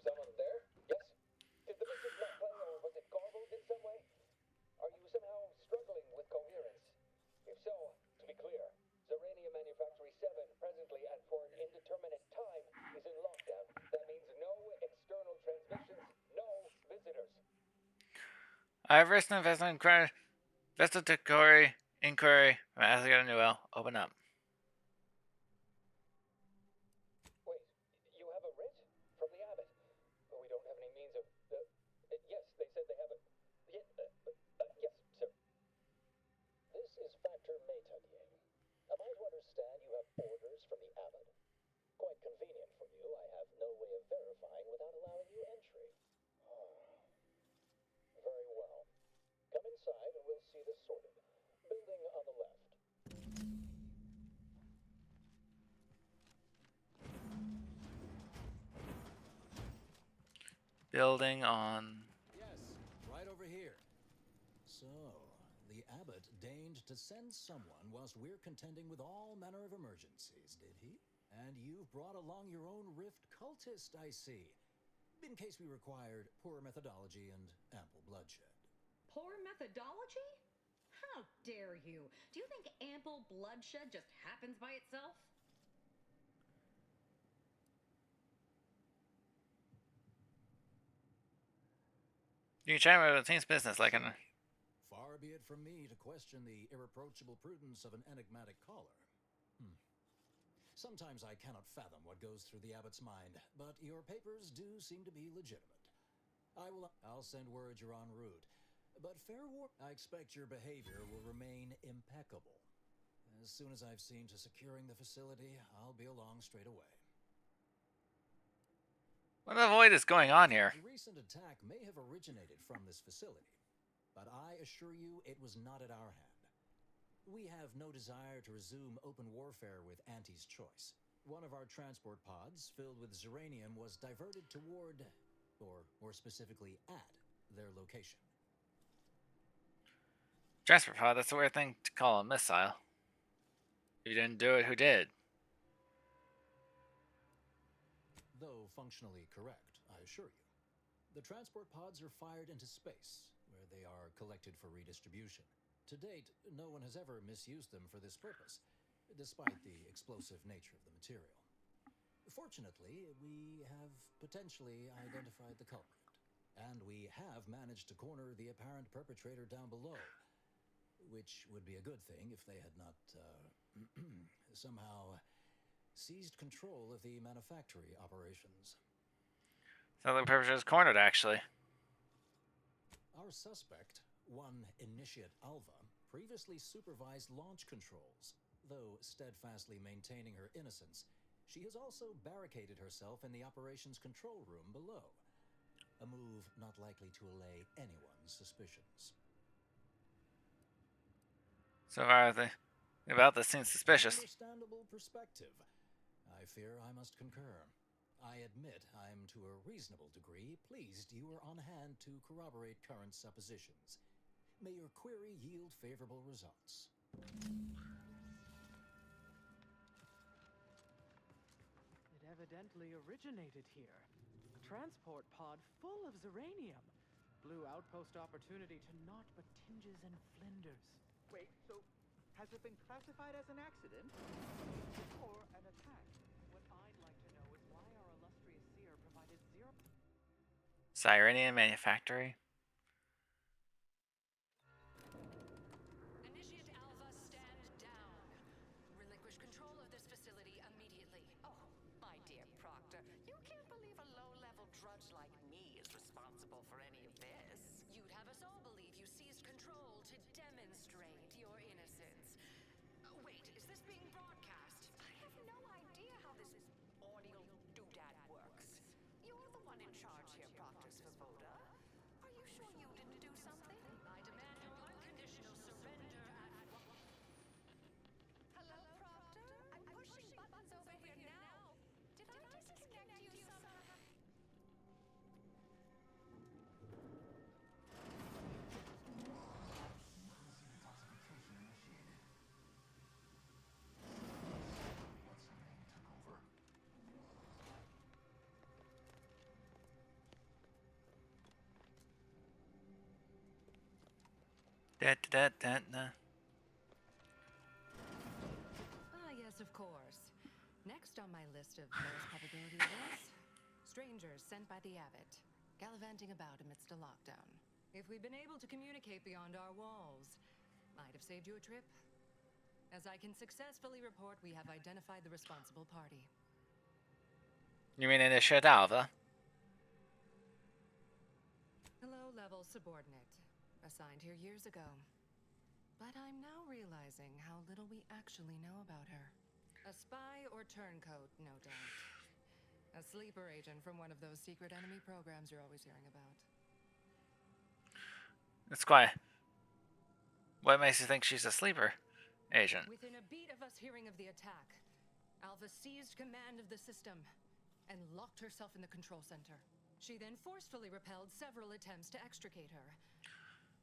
Someone there? Yes? Did the message not play, or was it garbled in some way? Are you somehow struggling with coherence? If so, to be clear, Zerania Manufactory 7 presently and for an indeterminate time is in lockdown. That means no external transmissions, no visitors. I've risked an investment investigatory inquiry from Raziera Newell. Open up. Wait, you have a writ? From the abbot? But we don't have any means of... yes, they said they have a... yes, sir. This is Factor Metadier. Am I to understand you have orders from the abbot? Quite convenient for you. I have no way of verifying without allowing you entry. Very well. Come inside and we'll see this sorted. Building on the left. Building on... Yes, right over here. So, the abbot deigned to send someone whilst we're contending with all manner of emergencies, did he? And you've brought along your own rift cultist, I see. In case we required poor methodology and ample bloodshed. Poor methodology? How dare you? Do you think ample bloodshed just happens by itself? You can chat about the team's business like an... Far be it from me to question the irreproachable prudence of an enigmatic caller. Sometimes I cannot fathom what goes through the abbot's mind, but your papers do seem to be legitimate. I'll send word you're en route, but I expect your behavior will remain impeccable. As soon as I've seen to securing the facility, I'll be along straight away. What the void is going on here? The recent attack may have originated from this facility, but I assure you it was not at our hand. We have no desire to resume open warfare with Auntie's choice. One of our transport pods, filled with Zeranium, was diverted toward, or more specifically at, their location. Transport pod, that's a weird thing to call a missile. If you didn't do it, who did? Though functionally correct, I assure you. The transport pods are fired into space, where they are collected for redistribution. To date, no one has ever misused them for this purpose, despite the explosive nature of the material. Fortunately, we have potentially identified the culprit, and we have managed to corner the apparent perpetrator down below, which would be a good thing if they had not, somehow seized control of the manufactory operations. Sounds like the perpetrator's cornered, actually. Our suspect, one Initiate Alva, previously supervised launch controls. Though steadfastly maintaining her innocence, she has also barricaded herself in the operations control room below. A move not likely to allay anyone's suspicions. So far, about this seems suspicious. Understandable perspective. I fear I must concur. I admit I'm to a reasonable degree pleased you are on hand to corroborate current suppositions. May your query yield favorable results. It evidently originated here. A transport pod full of Zeranium. Blue outpost opportunity to naught but tinges and flinders. Wait, so has it been classified as an accident? Or an attack? What I'd like to know is why our illustrious seer provided zero... Sirenian Manufactory. Initiate Alva, stand down. Relinquish control of this facility immediately. Oh, my dear Proctor, you can't believe a low-level drudge like me is responsible for any of this. You'd have us all believe you seized control to demonstrate your innocence. Wait, is this being broadcast? I have no idea how this audio doodad works. You're the one in charge here, Proctor Svoboda. Are you sure you didn't do something? I demand your unconditional surrender at... Hello, Proctor? I'm pushing buttons over here now. Did I disconnect you somehow? Ah, yes, of course. Next on my list of lowest probability events, strangers sent by the Abbot, gallivanting about amidst a lockdown. If we'd been able to communicate beyond our walls, might have saved you a trip. As I can successfully report, we have identified the responsible party. You mean Initiate Alva? Low-level subordinate, assigned here years ago. But I'm now realizing how little we actually know about her. A spy or turncoat, no doubt. A sleeper agent from one of those secret enemy programs you're always hearing about. It's quiet. What makes you think she's a sleeper agent? Within a beat of us hearing of the attack, Alva seized command of the system and locked herself in the control center. She then forcefully repelled several attempts to extricate her.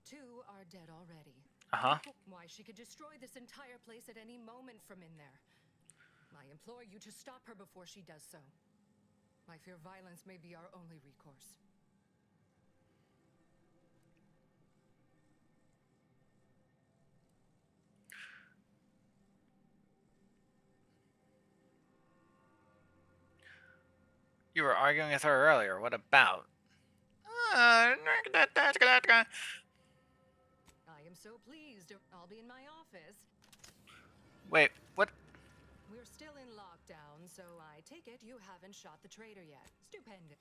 2 are dead already. Uh-huh. Why, she could destroy this entire place at any moment from in there. I implore you to stop her before she does so. I fear violence may be our only recourse. You were arguing with her earlier. What about? I am so pleased. I'll be in my office. Wait, what? We're still in lockdown, so I take it you haven't shot the traitor yet. Stupendous.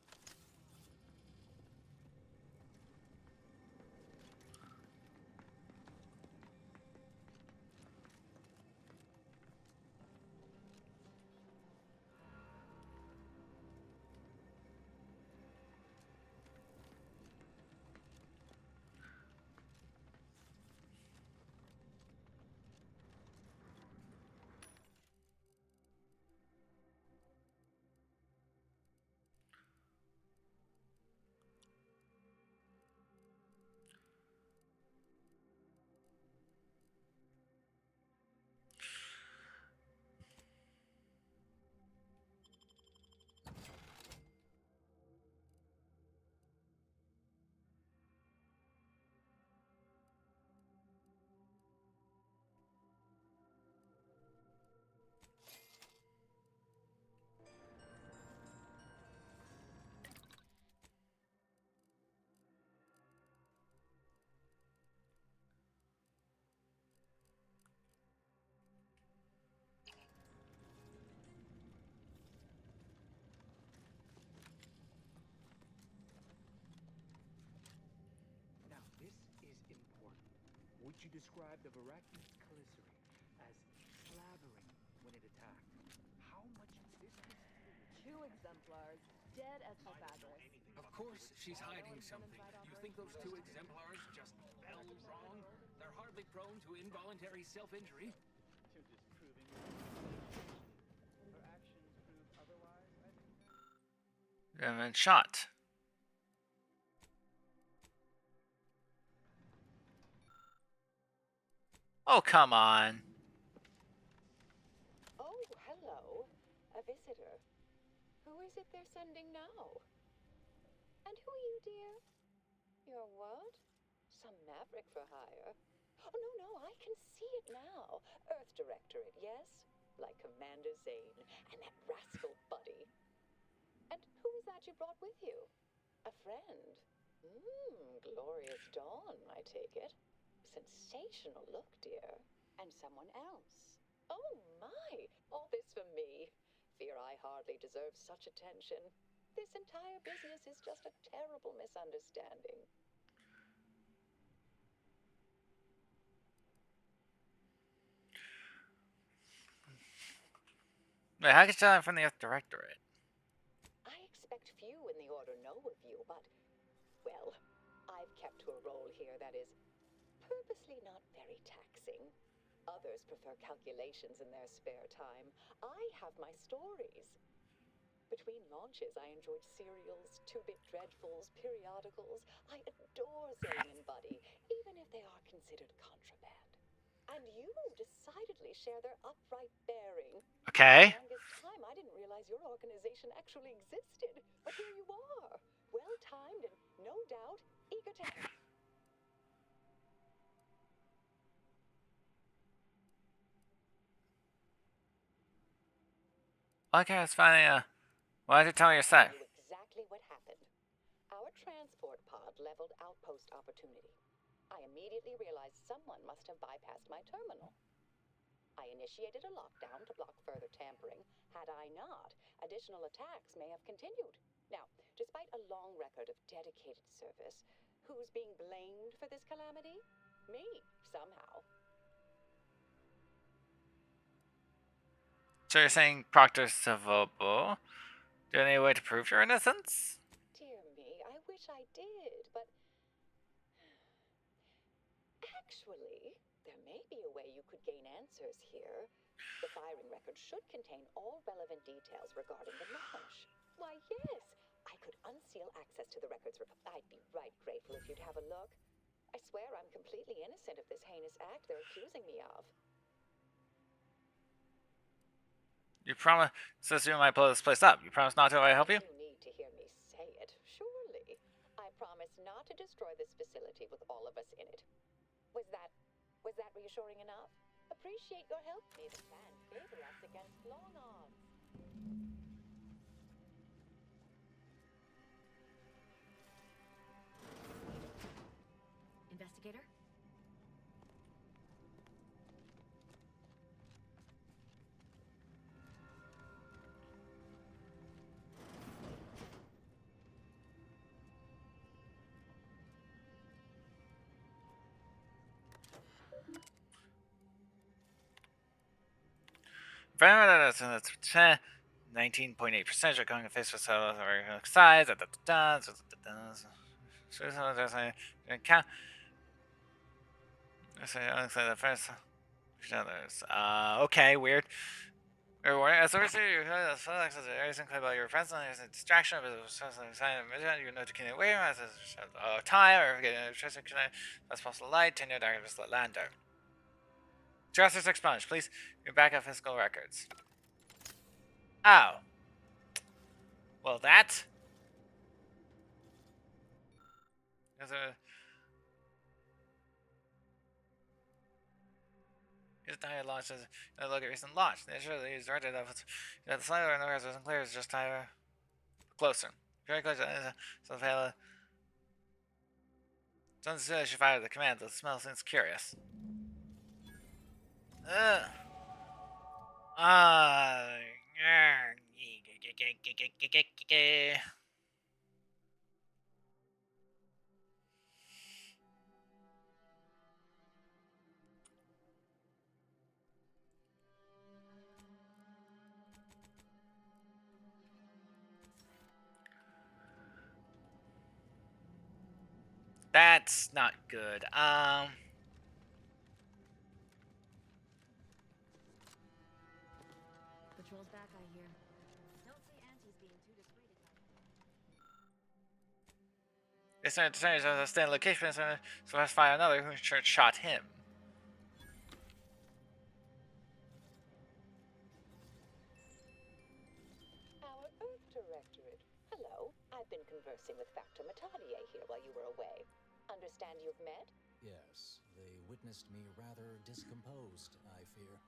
she described the Varaki's commissary as slavering when it attacked. How much viscous fluid? 2 exemplars, dead as Pythagoras. Of course she's hiding something. You think those 2 exemplars just fell wrong? They're hardly prone to involuntary self-injury. You're just proving your accusation. Her actions prove otherwise, I think. And then shot. Oh, come on. Oh, hello. A visitor. Who is it they're sending now? And who are you, dear? You're what? Some maverick for hire? Oh, no, I can see it now. Earth Directorate, yes? Like Commander Zane and that rascal Buddy. And who is that you brought with you? A friend? Glorious dawn, I take it. Sensational look, dear. And someone else. Oh, my! All this for me. Fear I hardly deserve such attention. This entire business is just a terrible misunderstanding. Wait, how can you tell I'm from the Earth Directorate? I expect few in the Order know of you, but, well, I've kept to a role here that is purposely not very taxing. Others prefer calculations in their spare time. I have my stories. Between launches, I enjoyed serials, 2-bit dreadfuls, periodicals. I adore Zane and Buddy, even if they are considered contraband. And you decidedly share their upright bearing. Okay. For the longest time, I didn't realize your organization actually existed. But here you are, well-timed and, no doubt, eager to help. Okay, it's fine. Why did you tell me your son? Exactly what happened. Our transport pod leveled outpost opportunity. I immediately realized someone must have bypassed my terminal. I initiated a lockdown to block further tampering. Had I not, additional attacks may have continued. Now, despite a long record of dedicated service, who's being blamed for this calamity? Me, somehow. So you're saying Proctor Savobo? Do you have any way to prove your innocence? Dear me, I wish I did, but... Actually, there may be a way you could gain answers here. The firing record should contain all relevant details regarding the launch. Why, yes, I could unseal access to the records. I'd be right grateful if you'd have a look. I swear I'm completely innocent of this heinous act they're accusing me of. You promise, since you might blow this place up, you promise not to if I help you? You need to hear me say it, surely. I promise not to destroy this facility with all of us in it. Was that reassuring enough? Appreciate your help. May the plan favor us against long odds. Investigator? That's 19.8% are going to face with size. Count. Okay, weird. As a receiver, you everything about your friends, there's a distraction of it. You know to keep away as a time or getting a that's possible light, 10-year darkness, Lando. Justice expunged. Please back up physical records. Oh. Well, that. There's a. His diet launches. Look at recent launch. Naturally, he's directed of the slider and the rest wasn't clear. It's just closer. Very close. So, don't say she fired the command. The smell seems curious. That's not good. Patrol's back, I hear. Don't see Auntie's being too dissuaded by It's not decided to stay in location, so let's find another who shot him. Our Earth Directorate. Hello. I've been conversing with Factor Matadier here while you were away. Understand you've met? Yes, they witnessed me rather discomposed, I fear.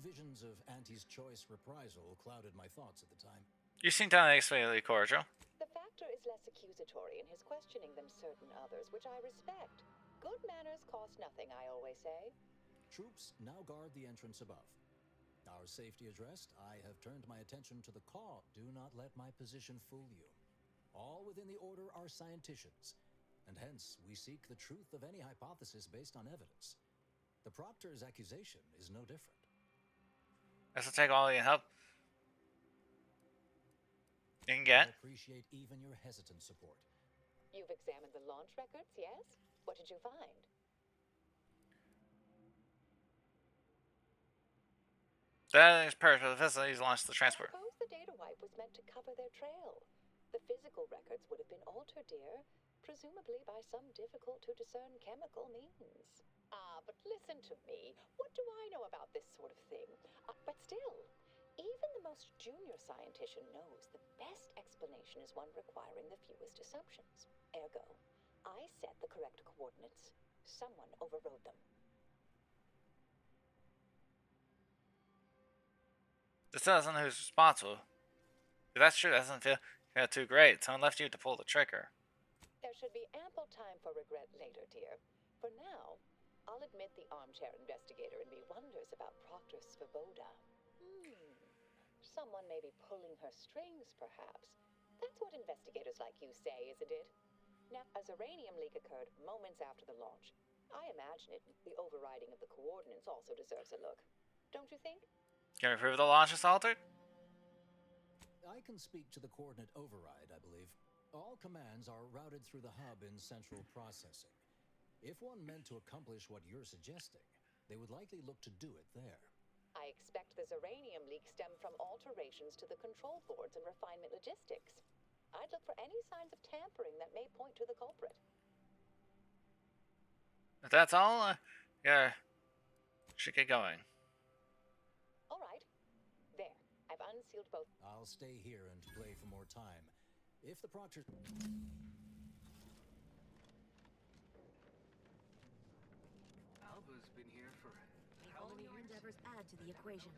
Visions of Auntie's choice reprisal clouded my thoughts at the time. You seem unexpectedly cordial. The Factor is less accusatory in his questioning than certain others, which I respect. Good manners cost nothing, I always say. Troops now guard the entrance above. Our safety addressed, I have turned my attention to the call. Do not let my position fool you. All within the Order are scienticians, and hence we seek the truth of any hypothesis based on evidence. The Proctor's accusation is no different. This will take all the help you can get. I appreciate even your hesitant support. You've examined the launch records, yes? What did you find? That is perfect. The facilities launched the transport. Suppose the data wipe was meant to cover their trail. The physical records would have been altered, dear, presumably by some difficult-to-discern chemical means. But listen to me. What do I know about this sort of thing? But still, even the most junior scientist knows the best explanation is one requiring the fewest assumptions. Ergo, I set the correct coordinates. Someone overrode them. The citizen who's responsible. If that's true, that doesn't feel too great. Someone left you to pull the trigger. There should be ample time for regret later, dear. For now, I'll admit the armchair investigator in me wonders about Proctor Svoboda. Someone may be pulling her strings, perhaps. That's what investigators like you say, isn't it? Now, a uranium leak occurred moments after the launch. I imagine the overriding of the coordinates also deserves a look. Don't you think? Can we prove the launch is altered? I can speak to the coordinate override, I believe. All commands are routed through the hub in central processing. If one meant to accomplish what you're suggesting, they would likely look to do it there. I expect the uranium leak stemmed from alterations to the control boards and refinement logistics. I'd look for any signs of tampering that may point to the culprit. If that's all, yeah, should get going. All right. There. I've unsealed both. I'll stay here and play for more time. If the Proctor... Alva's been here for All your endeavors add to the equation.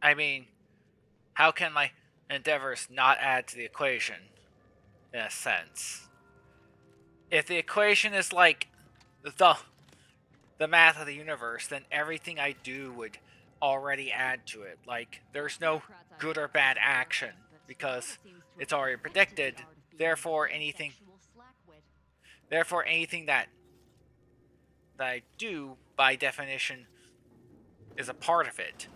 I mean, how can my endeavors not add to the equation? In a sense. If the equation is like the math of the universe, then everything I do would already add to it. Like, there's no good or bad action because it's already predicted. Therefore, anything that I do, by definition, is a part of it.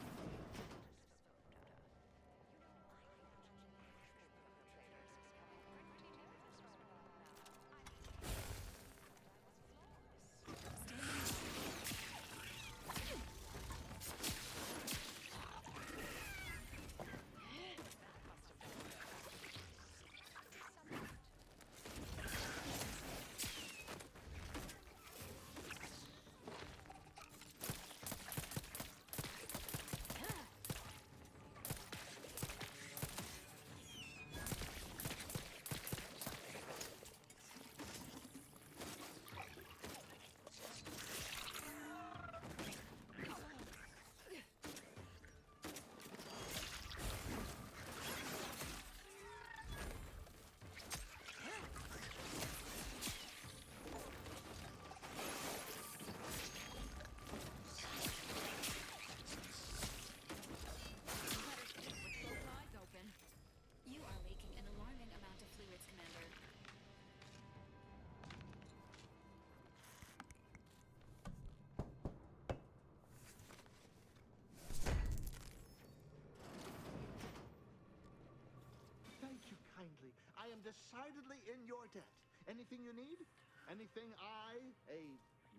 decidedly in your debt. Anything you need? Anything I, a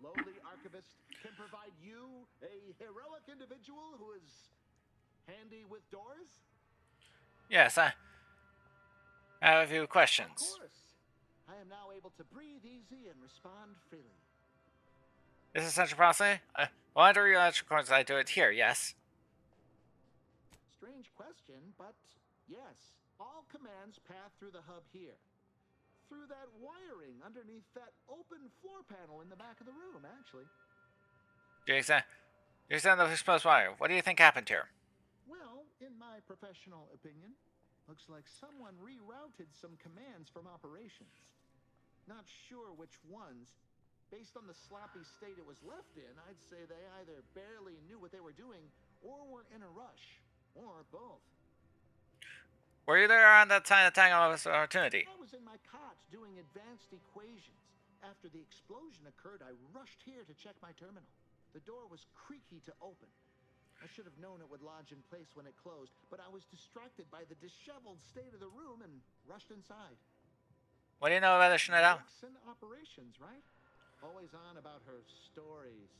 lowly archivist, can provide you, a heroic individual who is handy with doors? Yes, I have a few questions. Of course. I am now able to breathe easy and respond freely. This is such a process. Why do you course I do it here? Yes. Strange question, but yes. All commands pass through the hub here. Through that wiring underneath that open floor panel in the back of the room, actually. You extend the exposed wire. What do you think happened here? Well, in my professional opinion, looks like someone rerouted some commands from operations. Not sure which ones. Based on the sloppy state it was left in, I'd say they either barely knew what they were doing or were in a rush. Or both. Were you there on that time of this opportunity? I was in my cot doing advanced equations. After the explosion occurred, I rushed here to check my terminal. The door was creaky to open. I should have known it would lodge in place when it closed, but I was distracted by the disheveled state of the room and rushed inside. What do you know about the Schneider? In operations, right? Always on about her stories.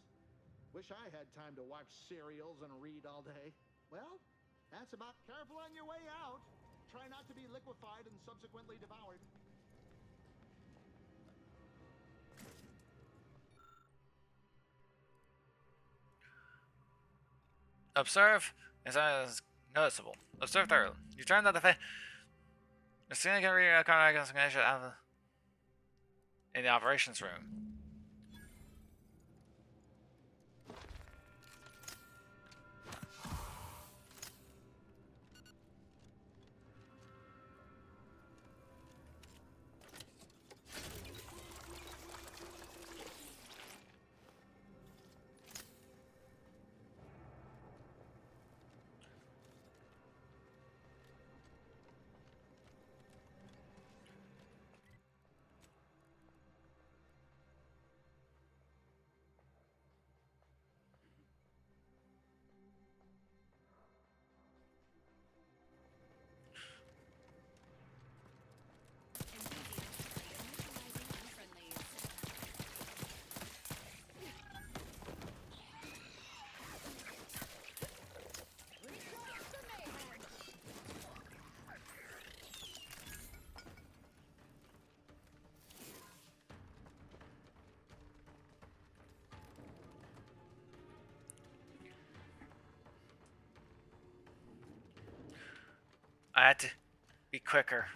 Wish I had time to watch serials and read all day. Well, that's about careful on your way out. Try not to be liquefied and subsequently devoured. Observe is noticeable. Observe thoroughly. You turned on the face. The significant recognition out of in the operations room. I had to be quicker.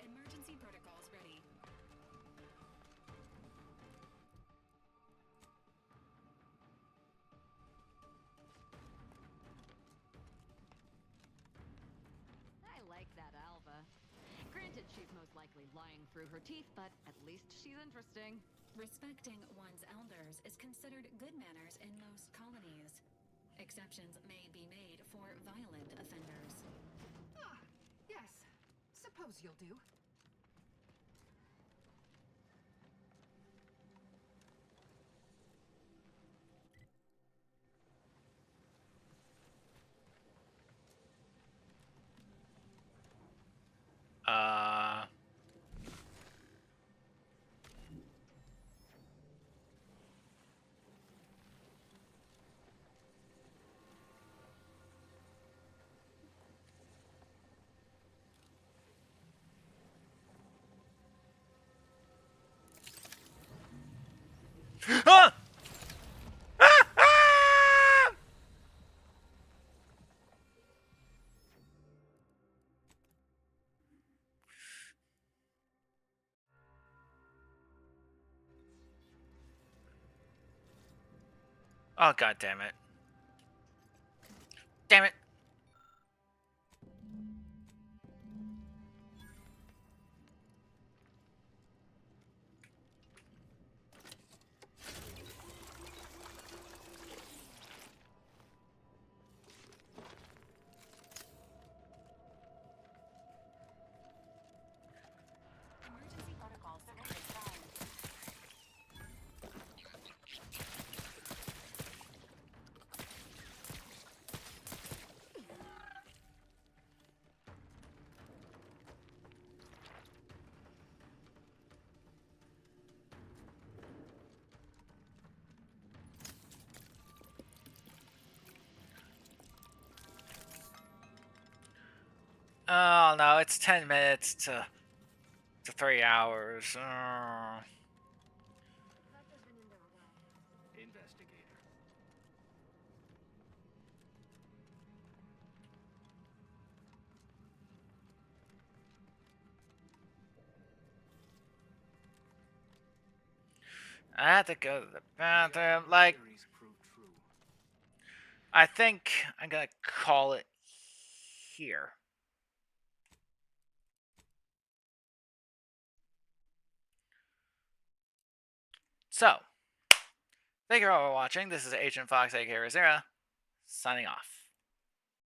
Emergency protocols ready. I like that Alva. Granted, she's most likely lying through her teeth, but at least she's interesting. Respecting one's elders is considered good manners in most colonies. Exceptions may be made for violent offenders. Ah, yes. Suppose you'll do. Ah! Oh, god damn it. Damn it. Emergency protocols ready. Oh no, it's 10 minutes to 3 hours. Investigator. I have to go to the bathroom. Like, I think I'm gonna call it here. So, thank you all for watching. This is Agent Fox, aka Raziera, signing off.